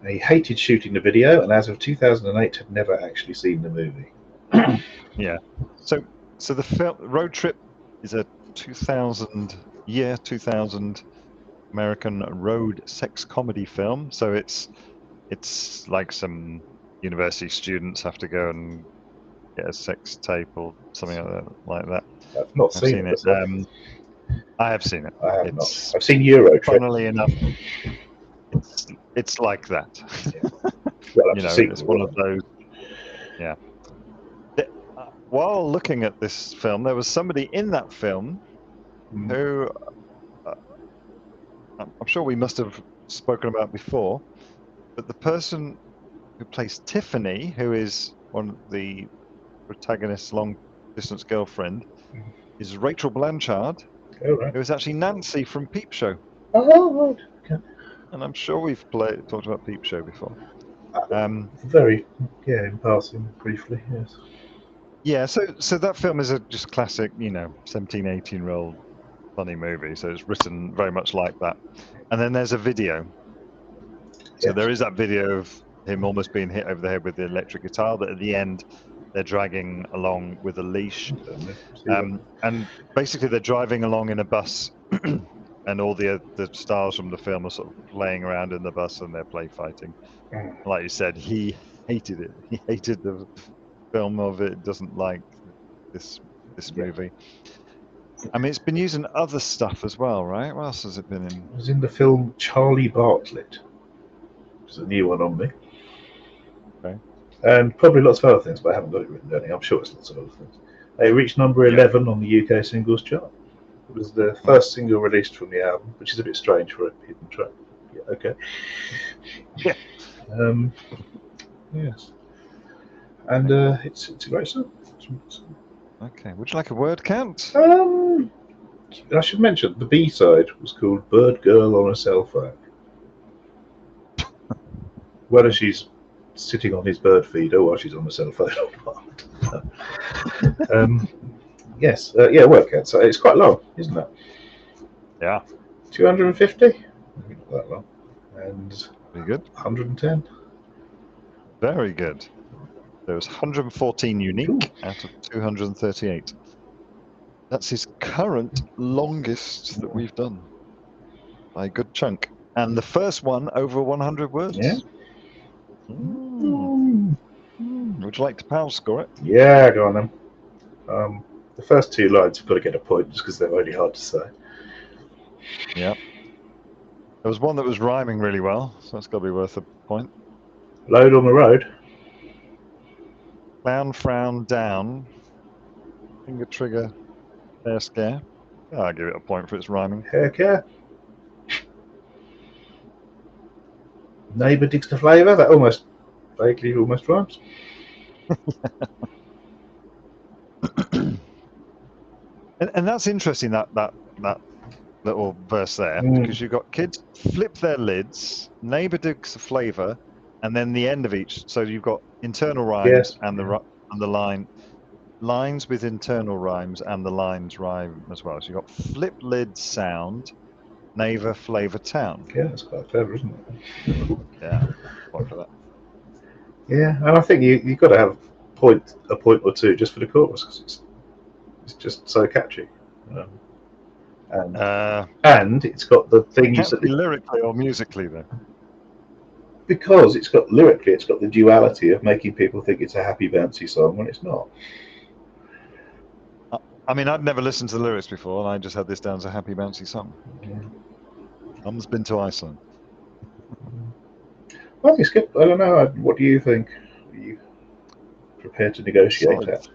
He hated shooting the video, and as of 2008 had never actually seen the movie. So the film Road Trip is a 2000 American road sex comedy film. So it's like some university students have to go and get a sex tape or something like that. I've not seen it. I have seen it. I have not. I've seen Euro Trip. Funnily enough, it's like that. Well, it's one of those. Yeah. While looking at this film, there was somebody in that film who I'm sure we must have spoken about before, but the person who plays Tiffany, who is one of the protagonist's long-distance girlfriend, is Rachel Blanchard, who is actually Nancy from Peep Show. Oh, right. Okay. And I'm sure we've talked about Peep Show before. Very, in passing, briefly, yes. Yeah, so that film is a just classic, 17, 18-year-old funny movie. So it's written very much like that. And then there's a video. So there is that video of him almost being hit over the head with the electric guitar, that at the end they're dragging along with a leash. And basically they're driving along in a bus and all the stars from the film are sort of playing around in the bus and they're play fighting. Like you said, he hated it. He hated the film of it. Doesn't like this movie. I mean, it's been used in other stuff as well, right? What else has it been in? It was in the film Charlie Bartlett. It's a new one on me. Okay. And probably lots of other things, but I haven't got it written down here. I'm sure it's lots of other things. It reached number 11 on the UK singles chart. It was the first single released from the album, which is a bit strange for a hidden track. Yeah, okay. Yeah. Yes. And it's a great song. Okay. Would you like a word count? I should mention the B-side was called "Bird Girl on a Cell Phone." Whether she's sitting on his bird feeder while she's on the cell phone or not. Yes, yeah, word count. So it's quite long, isn't it? Yeah. 250? Not that long. And Very good. 110. Very good. There was 114 unique Ooh. out of 238. That's his current longest that we've done by a good chunk. And the first one over 100 words. Yeah. Would you like to power score it? Yeah, go on then. The first two lines have got to get a point just because they're really hard to say. Yeah. There was one that was rhyming really well, so that's got to be worth a point. Load on the road. Clown, frown, down. Finger, trigger, hair scare. Yeah, I'll give it a point for its rhyming. Hair care. Neighbour digs the flavour. That almost vaguely almost rhymes. And that's interesting, that little verse there, because you've got kids flip their lids, neighbour digs the flavour, and then the end of each. So you've got internal rhymes Yes. and the lines with internal rhymes and the lines rhyme as well. So you've got flip lid sound, neighbour flavour town. Yeah, that's quite clever, isn't it? Yeah, point for that. Yeah, and I think you've got to have a point or two just for the chorus because it's just so catchy. And it's got the things Can't be lyrically or musically though. Because it's got lyrically, it's got the duality of making people think it's a happy bouncy song when it's not. I mean, I'd never listened to the lyrics before, and I just had this down as a happy bouncy song. Yeah. Mum's been to Iceland. I think it's good. I don't know. What do you think? Are you prepared to negotiate that?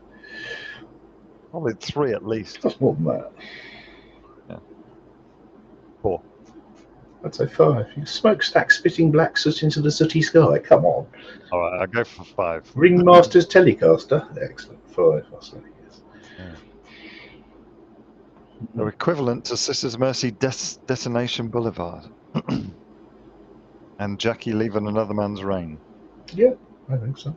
Probably 3 at least. That's more than that. Yeah. 4. I'd say 5. You smokestack spitting black soot into the sooty sky. Come on. All right, I'll go for 5. Ringmaster's Telecaster. Excellent. 5, I'll say. Yes. Yeah. They're equivalent to Sisters Mercy Detonation Boulevard. And Jackie Leaving Another Man's Rain. Yeah, I think so.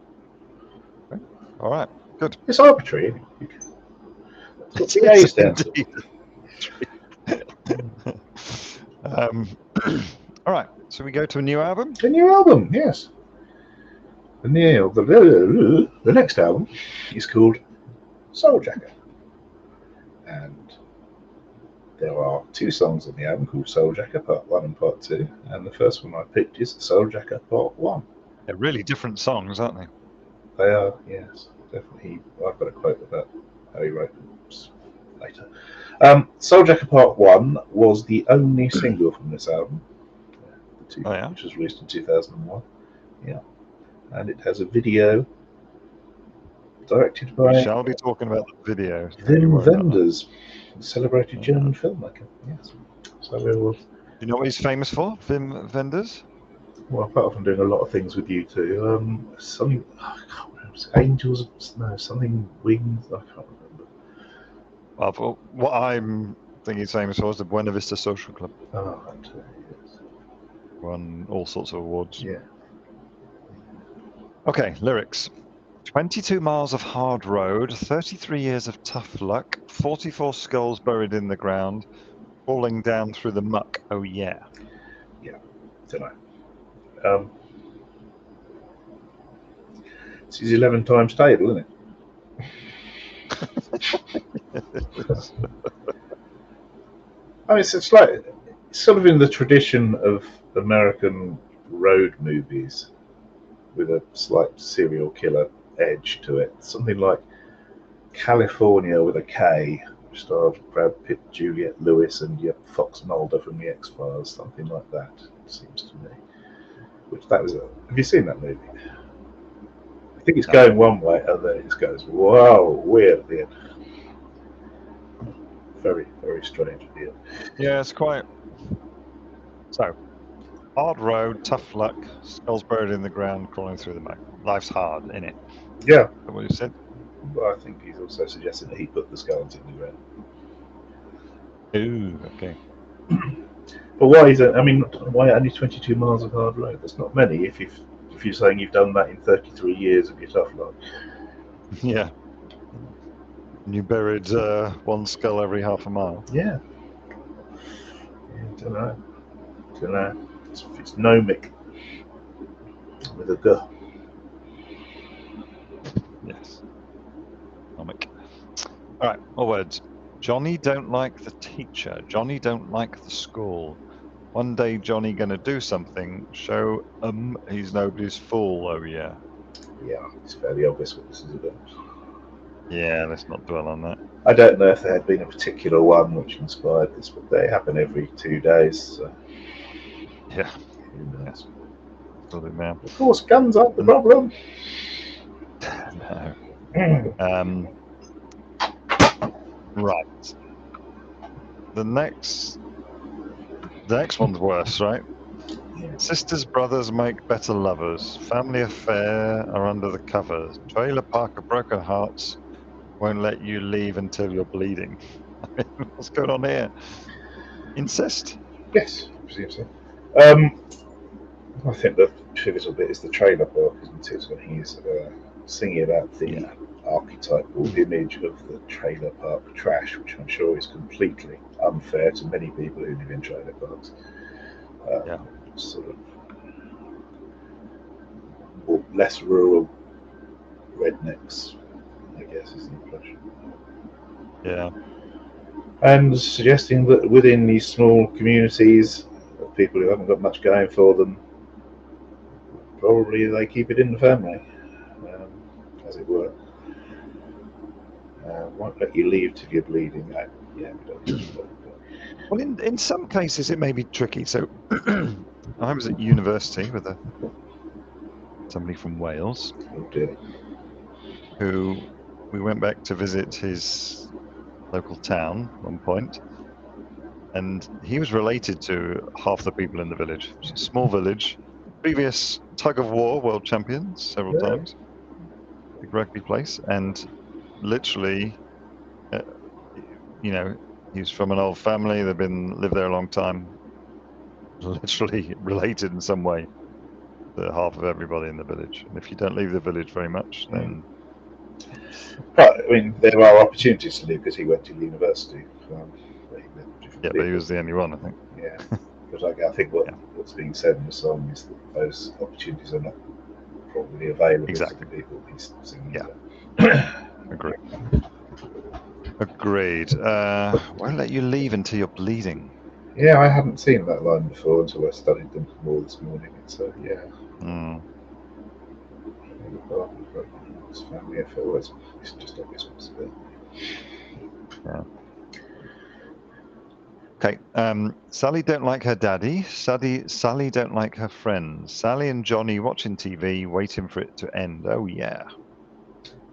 Okay. All right, good. It's arbitrary. It's the A's down. All right, so we go to a new album? A new album, yes. The next album is called Souljacker. And there are 2 songs on the album called Souljacker Part 1 and Part 2. And the first one I picked is Souljacker Part 1. They're really different songs, aren't they? They are, yes, definitely. I've got a quote about how he wrote them later. Souljacker Part 1 was the only single from this album, which was released in 2001. Yeah. And it has a video directed by... We shall be talking about the video. Wim Wenders, a celebrated German filmmaker. Yes. So we will... Do you know what he's famous for, Wim Wenders? Well, apart from doing a lot of things with you two, something... I can't remember. Angels... No, something Wings... I can't remember. Well, what I'm thinking he's famous for is the Buena Vista Social Club. Oh, that too, yes. Won all sorts of awards. Yeah. Okay, lyrics. 22 miles of hard road, 33 years of tough luck, 44 skulls buried in the ground, falling down through the muck. Oh, yeah. Yeah, don't know. This is 11 times table, isn't it? I mean, it's like it's sort of in the tradition of American road movies with a slight serial killer edge to it. Something like California with a K, which starred Brad Pitt, Juliette Lewis, and Fox Mulder from the X-Files. Something like that, it seems to me. Have you seen that movie? I think it's going one way, and then it just goes, whoa, weird at the end. Very, very strange at the end. Yeah, it's quite... So, hard road, tough luck, skulls buried in the ground, crawling through the muck. Life's hard, innit? Yeah. Is that what you said? Well, I think he's also suggesting that he put the skulls in the ground. Ooh, okay. But why is it? I mean, why only 22 miles of hard road? That's not many. If you're saying you've done that in 33 years of your tough luck. Yeah. And you buried one skull every half a mile. Yeah. Don't know. It's gnomic with a G. Yes. Comic. All right, more words. Johnny don't like the teacher. Johnny don't like the school. One day Johnny gonna do something. Show he's nobody's fool. Oh yeah. Yeah, it's fairly obvious what this is about. Yeah, let's not dwell on that. I don't know if there had been a particular one which inspired this, but they happen every 2 days. So Yeah. who knows? Got it now. Of course, guns aren't the problem. No. Right. The next one's worse, right? Yeah. Sisters, brothers make better lovers. Family affair are under the covers. Trailer park of broken hearts won't let you leave until you're bleeding. I mean, what's going on here? Incest? Yes, I presume so. I think the pivotal bit is the trailer park, isn't it? When he's singing about the archetypal image of the trailer park trash, which I'm sure is completely unfair to many people who live in trailer parks. Yeah. Sort of or less rural rednecks, I guess, is the impression. Yeah. And suggesting that within these small communities of people who haven't got much going for them, probably they keep it in the family, as it were. Won't let you leave till you're bleeding. Yeah, Well, in some cases it may be tricky. So I was at university with somebody from Wales oh dear. who we went back to visit his local town at one point, and he was related to half the people in the village. It's a small village, previous tug of war world champions several Yeah. times, big rugby place, and literally, uh, he's from an old family. They've lived there a long time. Literally related in some way to half of everybody in the village. And if you don't leave the village very much, then But I mean, there are opportunities to leave because he went to university. yeah, but he was the only one, I think. Yeah, because I think what's being said in the song is that those opportunities are not probably available to the people he's singing about. Agreed. Won't let you leave until you're bleeding. Yeah, I hadn't seen that line before until I studied them more this morning. So yeah. It's family affair. It's just obvious what's there. Yeah. Okay. Sally don't like her daddy. Sally don't like her friends. Sally and Johnny watching TV, waiting for it to end. Oh yeah.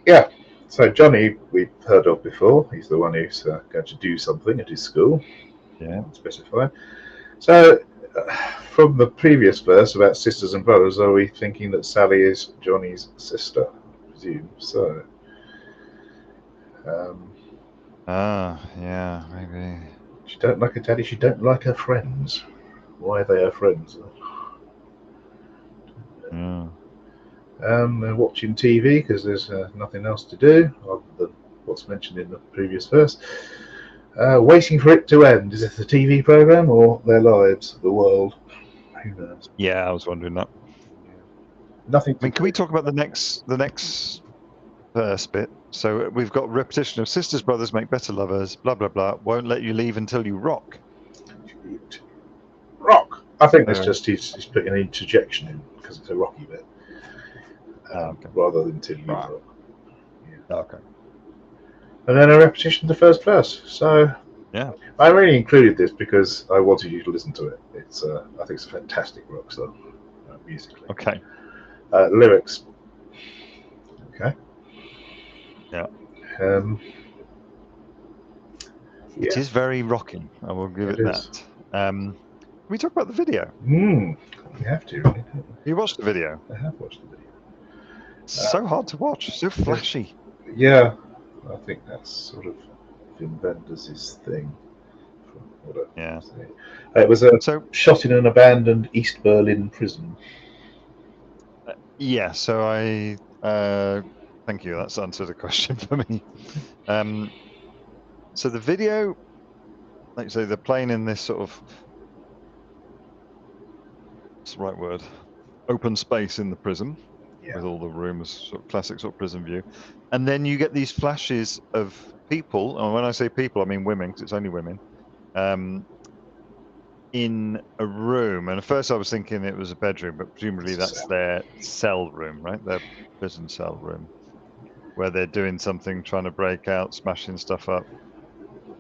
Yeah. So Johnny, we've heard of before. He's the one who's going to do something at his school. Yeah. Specified. So, from the previous verse about sisters and brothers, are we thinking that Sally is Johnny's sister? I presume so. Yeah, maybe. She don't like her daddy. She don't like her friends. Why are they her friends? They're watching TV because there's nothing else to do other than what's mentioned in the previous verse. Waiting for it to end. Is it the TV program or their lives, the world? Who knows? Yeah, I was wondering that. Nothing. I mean, can we talk about the next verse bit? So we've got repetition of sisters, brothers make better lovers. Blah blah blah. Won't let you leave until you rock. Rock. I think that's just he's putting an interjection in because it's a rocky bit, okay. rather than till you rock. Yeah. Okay. And then a repetition of the first verse. So yeah, I really included this because I wanted you to listen to it. It's I think it's a fantastic rock song, musically. Okay. Lyrics. Okay. Yeah. It is very rocking. I will give it that. Can we talk about the video? We have to, really, don't we? You watched the video? I have watched the video. It's so hard to watch. So flashy. Yeah, I think that's sort of Wim Wenders' thing. Yeah. It was shot in an abandoned East Berlin prison. Yeah, so I Thank you. That's answered a question for me. So the video, like you say, they're playing in this sort of, what's the right word? Open space in the prison, with all the rooms, sort of classic sort of prison view. And then you get these flashes of people, and when I say people, I mean women, because it's only women, in a room. And at first I was thinking it was a bedroom, but presumably that's their cell room, right? Their prison cell room, where they're doing something, trying to break out, smashing stuff up,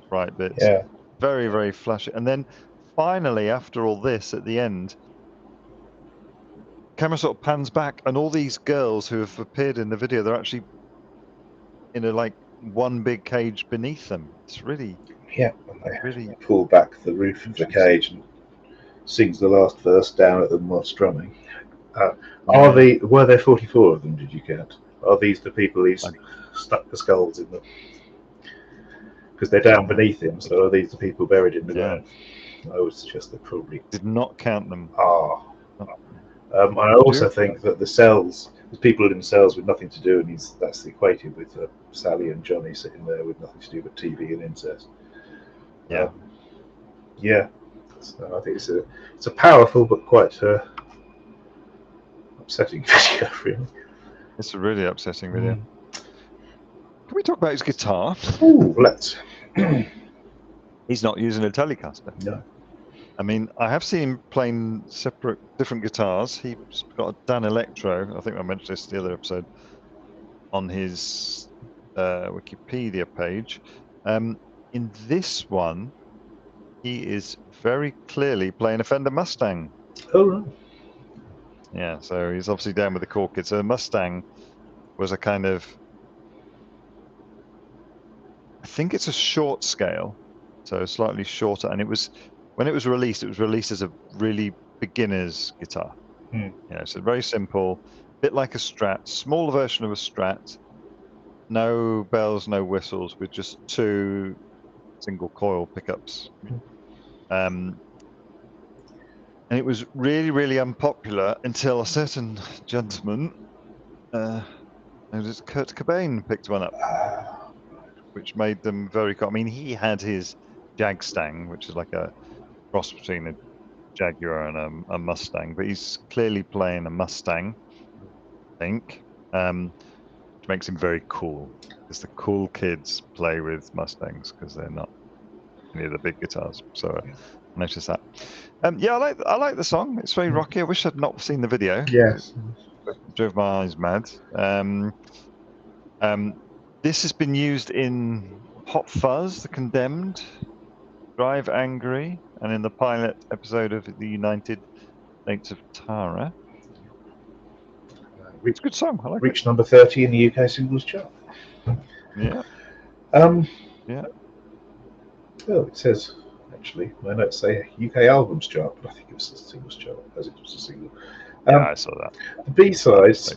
right bits. Yeah. Very, very flashy. And then finally, after all this, at the end, camera sort of pans back, and all these girls who have appeared in the video, they're actually in a like one big cage beneath them. It's really, Yeah. And they really pull back the roof of the cage and sings the last verse down at them while strumming. Were there 44 of them? Did you count? Are these the people he's stuck the skulls in them? Because they're down beneath him, so are these the people buried in the ground? I would suggest they probably did not count them. I also think that the cells, there's people in cells with nothing to do, and that's equated with Sally and Johnny sitting there with nothing to do but TV and incest. Yeah. So I think it's a powerful but quite upsetting video, really. It's a really upsetting video. Can we talk about his guitar? Ooh, let's. He's not using a Telecaster. No. I mean, I have seen him playing different guitars. He's got a Dan Electro. I think I mentioned this the other episode on his Wikipedia page. In this one, he is very clearly playing a Fender Mustang. Oh, right. Yeah, so he's obviously down with the cool kids. So the Mustang was a kind of, I think it's a short scale, so slightly shorter. And when it was released as a really beginner's guitar. Yeah, so very simple, bit like a Strat, smaller version of a Strat, no bells, no whistles, with just 2 single coil pickups. And it was really, really unpopular until a certain gentleman, it was Kurt Cobain, picked one up, which made them very cool. I mean, he had his Jag-Stang, which is like a cross between a Jaguar and a Mustang, but he's clearly playing a Mustang, I think, which makes him very cool, because the cool kids play with Mustangs because they're not any of the big guitars. So I noticed that. Yeah, I like the song. It's very rocky. I wish I'd not seen the video. Yes. It drove my eyes mad. This has been used in Hot Fuzz, The Condemned, Drive Angry, and in the pilot episode of The United States of Tara. It's a good song. I like it. Reached number 30 in the UK singles chart. Yeah. Yeah. Oh, it says, actually, my notes say UK albums chart, but I think it was a singles chart, as it was a single. Yeah, I saw that. The B-sides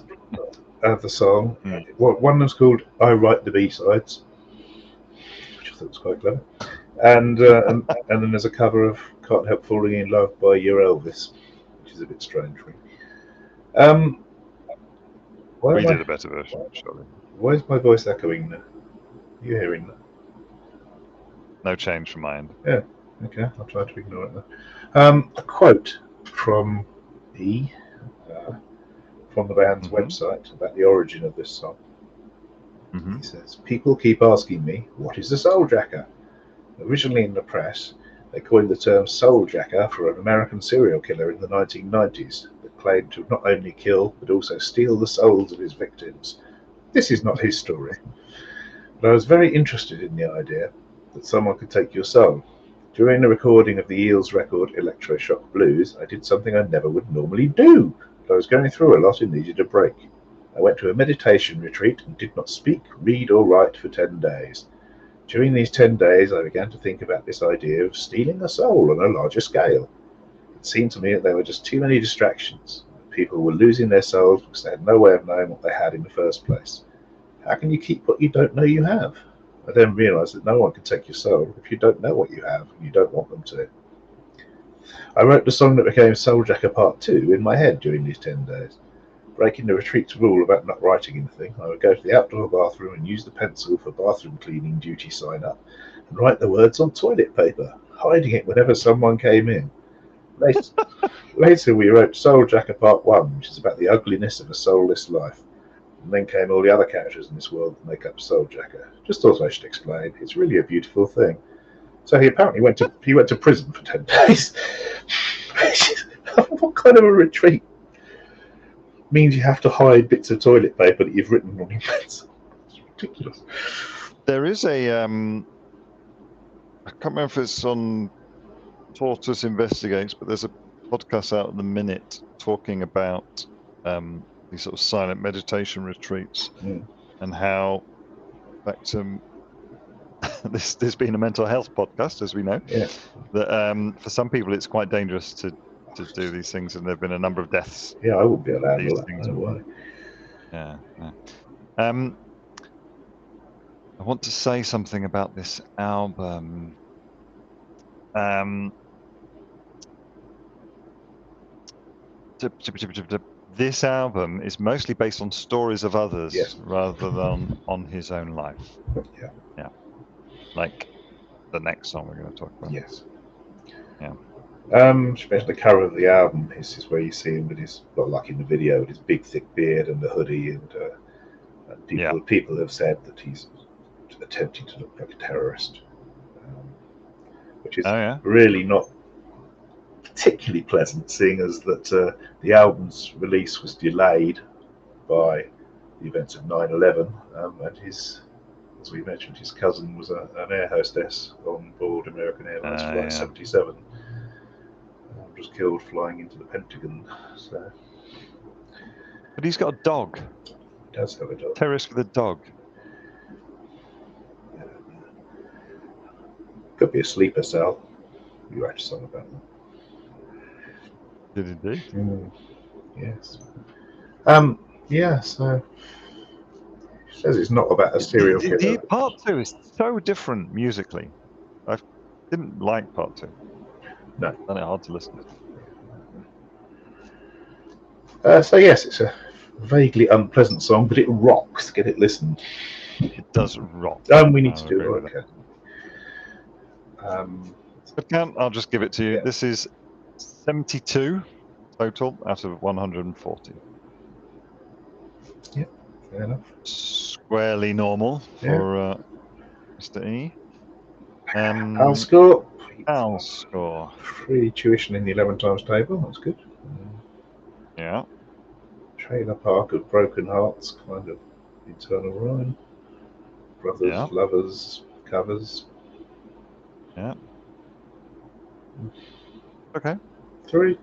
of the song, one of them's called I Write the B-sides, which I thought was quite clever. And then there's a cover of Can't Help Falling in Love by Your Elvis, which is a bit strange, really. We did a better version, surely. Why is my voice echoing now? Are you hearing that? No change from my end. Yeah, okay, I'll try to ignore it then. A quote from E, from the band's website about the origin of this song. He says, "People keep asking me, what is a souljacker? Originally in the press, they coined the term souljacker for an American serial killer in the 1990s that claimed to not only kill, but also steal the souls of his victims. This is not his story. But I was very interested in the idea that someone could take your soul. During the recording of the Eels record Electroshock Blues, I did something I never would normally do. But I was going through a lot and needed a break. I went to a meditation retreat and did not speak, read or write for 10 days. During these 10 days, I began to think about this idea of stealing a soul on a larger scale. It seemed to me that there were just too many distractions. People were losing their souls because they had no way of knowing what they had in the first place. How can you keep what you don't know you have? I then realised that no one can take your soul if you don't know what you have and you don't want them to. I wrote the song that became Souljacker Part 2 in my head during these 10 days. Breaking the retreat's rule about not writing anything, I would go to the outdoor bathroom and use the pencil for bathroom cleaning duty sign up and write the words on toilet paper, hiding it whenever someone came in. Later we wrote Soul Jacker Part 1, which is about the ugliness of a soulless life. And then came all the other characters in this world that make up Soul Jacker. Just thought I should explain. It's really a beautiful thing. So he apparently went to prison for 10 days. What kind of a retreat? Means you have to hide bits of toilet paper that you've written on your pencil. It's ridiculous. There is a I can't remember if it's on Tortoise Investigates, but there's a podcast out at the minute talking about these sort of silent meditation retreats and how, back to this being a mental health podcast, as we know, that for some people it's quite dangerous to do these things, and there have been a number of deaths. Yeah, I wouldn't be allowed these to that. things. No way. Yeah. I want to say something about this album. This album is mostly based on stories of others rather than on his own life. Yeah. Like the next song we're going to talk about. Yes. Yeah. Especially the cover of the album is where you see him with his, well, like in the video, with his big thick beard and the hoodie, and people have said that he's attempting to look like a terrorist, which is really not particularly pleasant, seeing as that the album's release was delayed by the events of 9/11, and his, as we mentioned, his cousin was an air hostess on board American Airlines Flight 77. Was killed flying into the Pentagon. So. But he's got a dog. He does have a dog. Terrorist with a dog. Could be a sleeper cell. You wrote a song about that. Did indeed. Yes. Yeah. So he says it's not about a serial killer. Part 2 is so different musically. I didn't like Part 2. No. Found it hard to listen to. So yes, it's a vaguely unpleasant song, but it rocks. Get it listened. It does rock. We need to do it. Okay. I'll just give it to you. Yeah. This is 72 total out of 140. Yeah, fair enough. Squarely normal for Mr. E. Al's score. Al's score. Free tuition in the 11 times table. That's good. Yeah. Trailer Park of Broken Hearts, kind of internal rhyme. Brothers, Lovers, covers. Yeah. Okay. 3.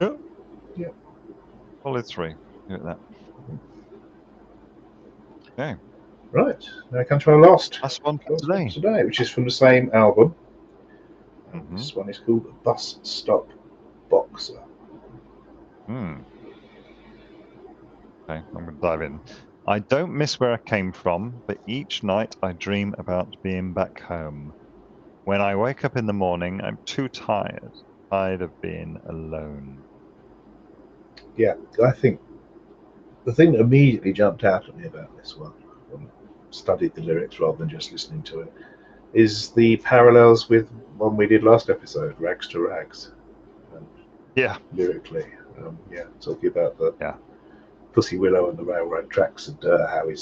Yeah. Yeah. Solid 3. Give it that. Okay. Right. Now come to our last one for today, which is from the same album. Mm-hmm. This one is called Bus Stop Boxer. Okay, I'm going to dive in. I don't miss where I came from, but each night I dream about being back home. When I wake up in the morning, I'm too tired of being alone. Yeah, I think the thing that immediately jumped out at me about this one, when I studied the lyrics rather than just listening to it, is the parallels with one we did last episode, Rags to Rags. Lyrically. Talking about the Pussy Willow and the railroad tracks, and how he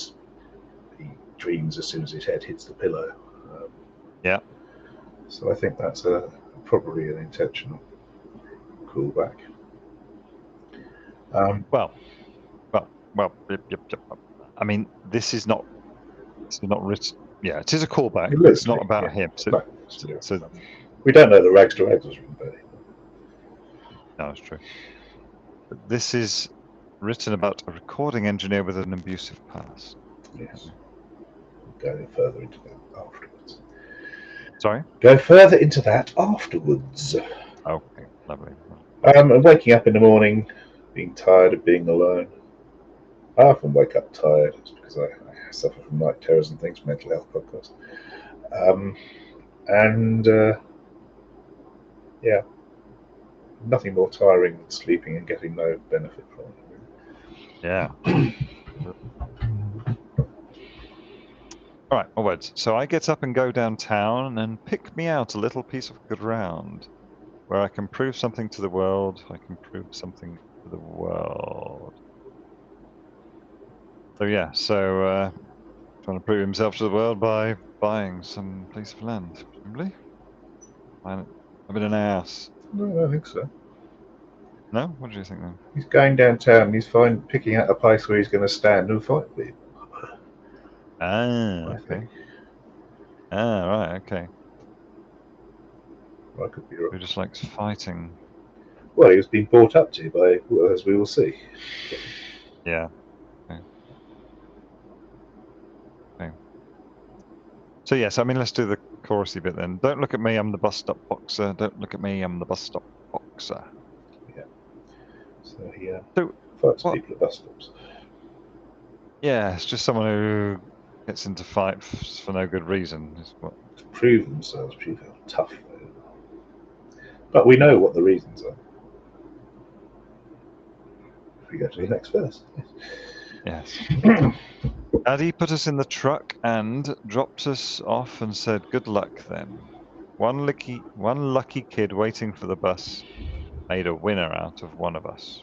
dreams as soon as his head hits the pillow. So I think that's probably an intentional callback. Well. Yep. I mean, this is not written. Yeah, it is a callback. It's not about him. So we don't know that Rags to Rags was written by him. No, it's true. But this is written about a recording engineer with an abusive past. Yes. Going further into that afterwards. Sorry? Go further into that afterwards. Okay, lovely. And waking up in the morning, being tired of being alone. I often wake up tired. It's because I suffer from night terrors and things, mental health podcast. Nothing more tiring than sleeping and getting no benefit from it. Yeah. All right, more words. So I get up and go downtown and pick me out a little piece of ground where I can prove something to the world. I can prove something to the world. So yeah, trying to prove himself to the world by buying some piece of land, presumably. I've been an ass. No, I don't think so. No? What do you think then? He's going downtown. He's picking out a place where he's going to stand and fight with. Ah, I okay. think. Ah, right, okay. I could be wrong. Who just likes fighting? Well, he was being brought up to by, well, as we will see. Yeah. Okay. Okay. So yes, I mean, let's do the chorusy bit then. Don't look at me, I'm the bus stop boxer. Don't look at me, I'm the bus stop boxer. Yeah. So he So, fights what? people at bus stops. Yeah, it's just someone who gets into fights for no good reason. Is what? To prove themselves, prove how tough they are. But we know what the reasons are. If we go to the next verse. Yes. Daddy put us in the truck and dropped us off and said, "Good luck then." One lucky kid waiting for the bus made a winner out of one of us.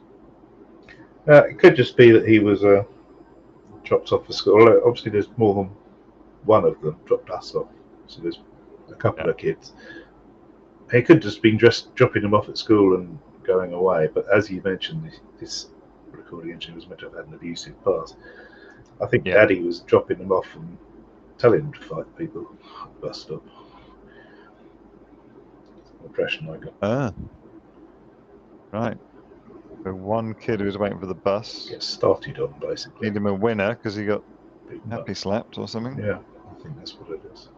It could just be that he was dropped off for school. Although obviously, there's more than one of them dropped us off. So there's a couple of kids. He could just been just dropping them off at school and going away. But as you mentioned, this recording engineer was meant to have had an abusive past. I think Daddy was dropping them off and telling them to fight people at the bus stop. That's the impression I got. Ah, right. So one kid who was waiting for the bus Gets started on, basically. made him a winner because he got Beaten happy up. slapped or something. Yeah, I think that's what it is.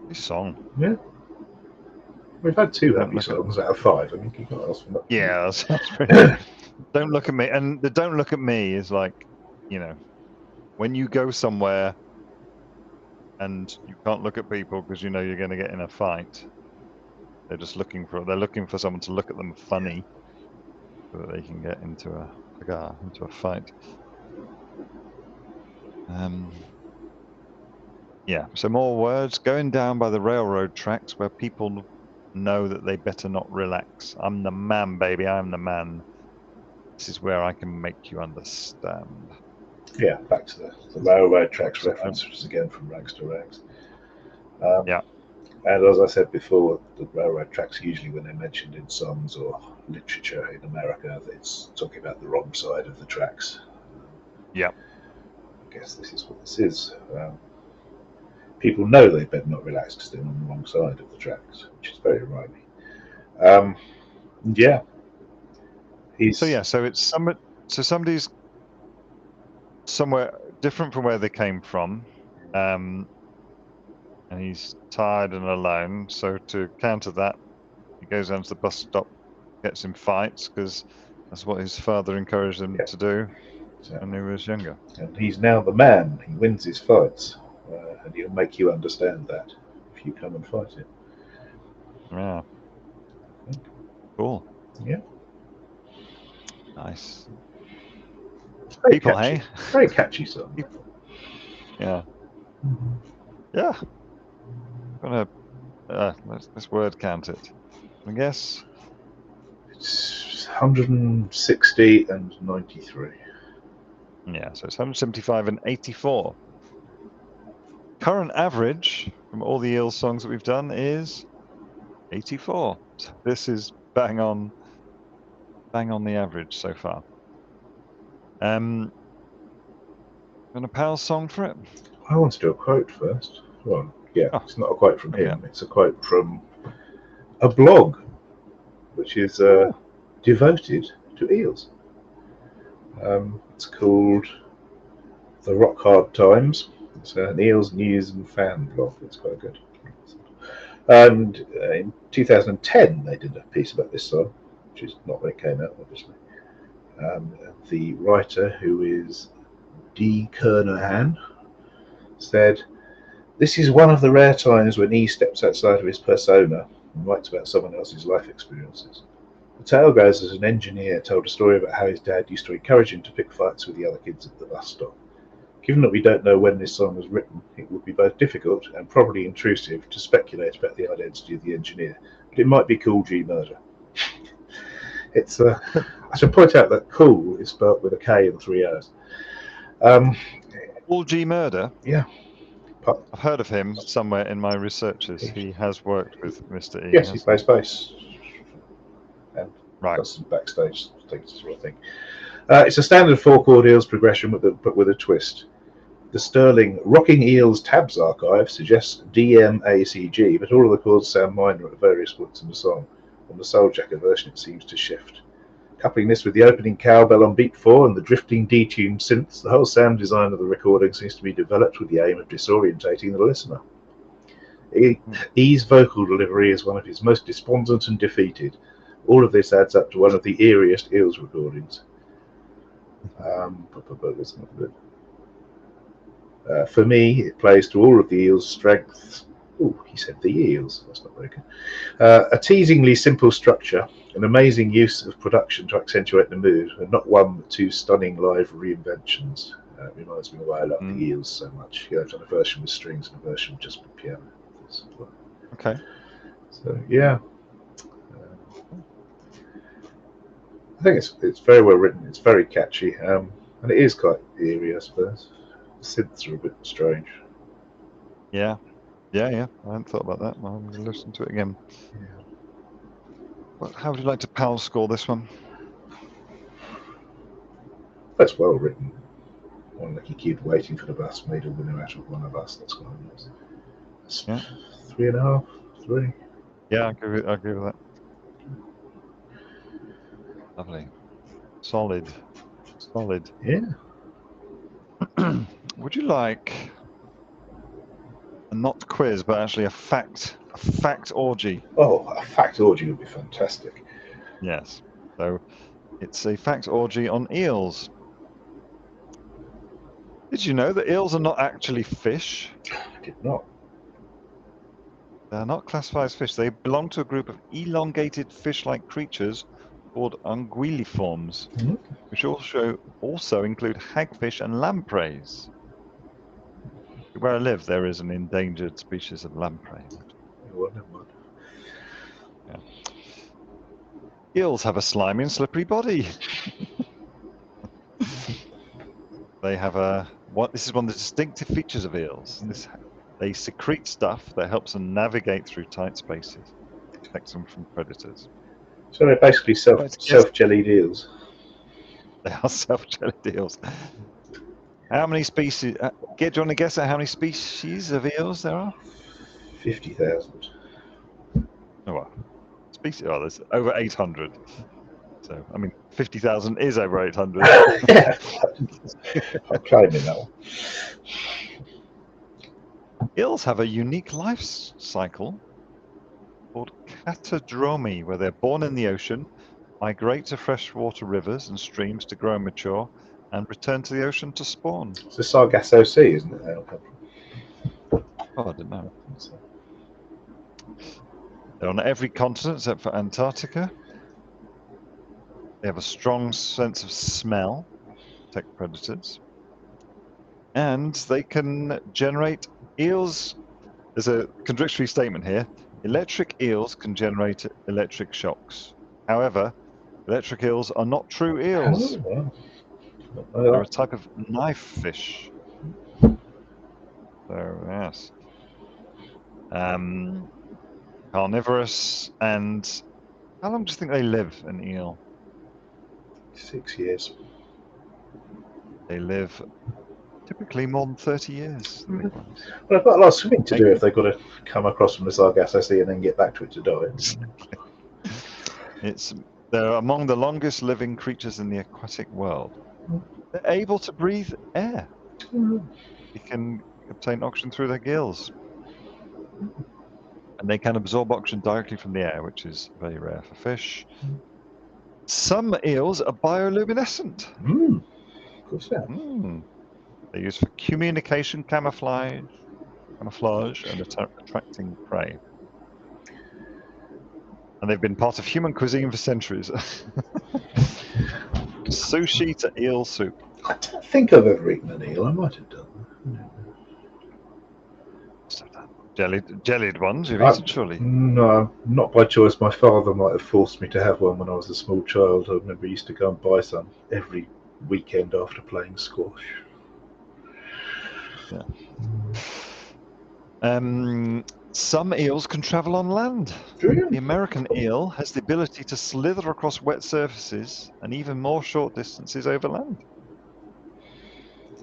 This song. Yeah. We've had 2 happy songs out of 5. I think you can't ask for much. Yeah, that's pretty good. Don't look at me. And the "don't look at me" is like, you know, when you go somewhere and you can't look at people because you know you're going to get in a fight. They're just looking for someone to look at them funny so that they can get into a fight. Yeah, so more words. Going down by the railroad tracks where people know that they better not relax. I'm the man, baby. I'm the man. This is where I can make you understand. Yeah, back to the railroad tracks references again from Rags to Rags. Yeah. And as I said before, the railroad tracks usually, when they're mentioned in songs or literature in America, it's talking about the wrong side of the tracks. Yeah. I guess this is what this is. People know they better not relax because they're on the wrong side of the tracks, which is very rhymey. Yeah. So it's somebody's somewhere different from where they came from, and he's tired and alone. So to counter that, he goes down to the bus stop, gets in fights because that's what his father encouraged him to do when he was younger. And he's now the man. He wins his fights, and he'll make you understand that if you come and fight it. Yeah. Cool. Yeah. Nice. Very People, catchy. hey? Very catchy song. Yeah. Yeah. I'm gonna let's word count it. I guess It's 160 and 93. Yeah, so it's 175 and 84. Current average from all the Eels songs that we've done is 84. So this is bang on the average so far. And a pal song for it? I want to do a quote first. Well, yeah, it's not a quote from him. It's a quote from a blog, which is devoted to eels. It's called The Rock Hard Times. It's an Eels news and fan blog. It's quite good. And in 2010, they did a piece about this song, which is not when it came out, obviously. The writer, who is D. Kernahan, said, "This is one of the rare times when E steps outside of his persona and writes about someone else's life experiences. The tale goes as an engineer told a story about how his dad used to encourage him to pick fights with the other kids at the bus stop. Given that we don't know when this song was written, it would be both difficult and probably intrusive to speculate about the identity of the engineer, but it might be Cool G Murder. It's I should point out that Cool is spelt with a K and 3 O's. Cool G Murder? Yeah. I've heard of him somewhere in my researches. He has worked with Mr. E. Yes, he plays bass. And Right. does some backstage things, sort of thing. It's a standard 4-chord Eels progression, but with a twist. The sterling Rocking Eels tabs archive suggests DMACG, but all of the chords sound minor at various points in the song. On the Souljacker version, it seems to shift. Coupling this with the opening cowbell on beat 4 and the drifting detuned synths, the whole sound design of the recording seems to be developed with the aim of disorientating the listener. E's vocal delivery is one of his most despondent and defeated. All of this adds up to one of the eeriest Eels recordings. For me, it plays to all of the Eels' strengths. Oh, he said the Eels. That's not very good. A teasingly simple structure, an amazing use of production to accentuate the mood, and not one with 2 stunning live reinventions. It reminds me of why I love the Eels so much. I've done a version with strings and a version just with piano. Okay. So yeah, I think it's very well written. It's very catchy, and it is quite eerie, I suppose. The synths are a bit strange. Yeah. I hadn't thought about that. I'm going to listen to it again. Yeah. Well, how would you like to PAL score this one? That's well written. One lucky kid waiting for the bus made a winner out of one of us. That's quite nice. Yeah. 3.5, 3. Yeah, I'll give it that. Lovely. Solid. Yeah. Would you like a not quiz, but actually a fact orgy? Oh, a fact orgy would be fantastic. Yes. So it's a fact orgy on eels. Did you know that eels are not actually fish? I did not. They're not classified as fish. They belong to a group of elongated fish-like creatures called anguilliforms, which also include hagfish and lampreys. Where I live, there is an endangered species of lamprey. Well, never mind. Yeah. Eels have a slimy and slippery body. They have this is one of the distinctive features of eels. They secrete stuff that helps them navigate through tight spaces, protects them from predators. So they're basically self-jellied eels. They are self-jellied eels. How many species? Do you want to guess at how many species of eels there are? 50,000. Oh, well, species. Oh, there's over 800. So, I mean, 50,000 is over 800. Yeah, I'm claiming that one. Eels have a unique life cycle called catadromy, where they're born in the ocean, migrate to freshwater rivers and streams to grow and mature, and return to the ocean to spawn. It's the Sargasso Sea, isn't it? Oh, I didn't know. They're on every continent except for Antarctica. They have a strong sense of smell, detect predators. And they can generate eels. There's a contradictory statement here. Electric eels can generate electric shocks. However, electric eels are not true eels. Oh, wow. They're a type of knife fish. So, yes. Carnivorous. And how long do you think they live, an eel? 6 years. They live typically more than 30 years. The big ones. Well, I've got a lot of swimming to do if they've got to come across from the Sargasso Sea and then get back to it to die. They're among the longest living creatures in the aquatic world. They're able to breathe air. They can obtain oxygen through their gills. And they can absorb oxygen directly from the air, which is very rare for fish. Some eels are bioluminescent. Of course, yeah. They're used for communication, camouflage, and attracting prey. And they've been part of human cuisine for centuries. Sushi to eel soup. I don't think I've ever eaten an eel. I might have done. Jellied ones, you've eaten, surely? No, not by choice. My father might have forced me to have one when I was a small child. I remember he used to go and buy some every weekend after playing squash. Yeah. Some eels can travel on land. The American eel has the ability to slither across wet surfaces and even more short distances over land.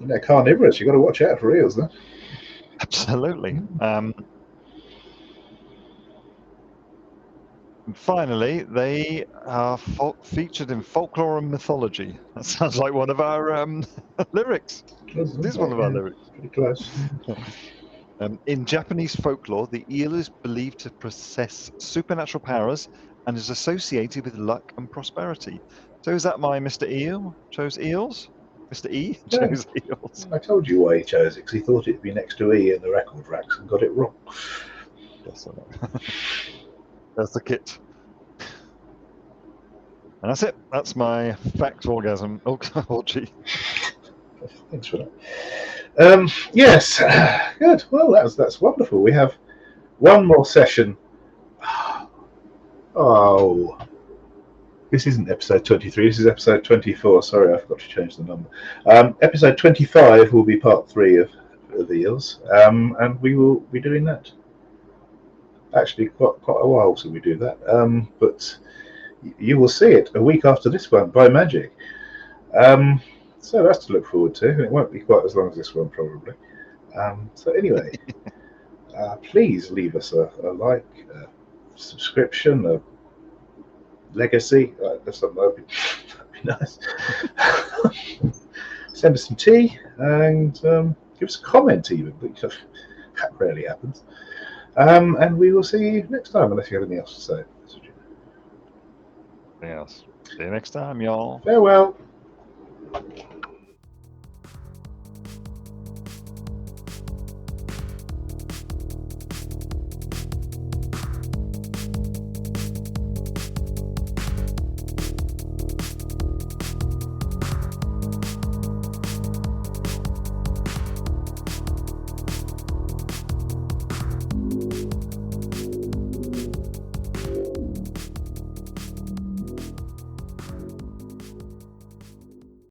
They're carnivorous. You've got to watch out for eels, then. Absolutely. And finally, they are featured in folklore and mythology. That sounds like one of our lyrics. It is one of our lyrics. Pretty close. In Japanese folklore, the eel is believed to possess supernatural powers and is associated with luck and prosperity. So is that my Mr. Eel chose eels? Mr. E chose eels. I told you why he chose it, because he thought it'd be next to E in the record racks and got it wrong. Yes, I know. That's the kit. And that's it. That's my fact orgasm. Oh, gee. Thanks for that. Yes, good. Well, that's wonderful. We have one more session. Oh, this isn't episode 23. This is episode 24. Sorry, I forgot to change the number. Episode 25 will be part 3 of the Eels, and we will be doing that. Actually, quite a while till we do that. But you will see it a week after this one by magic. So that's to look forward to. It won't be quite as long as this one, probably. So anyway, please leave us a like, a subscription, a legacy. That'd be nice. Send us some tea and give us a comment even. That rarely happens. And we will see you next time, unless you have anything else to say. Yes. See you next time, y'all. Farewell.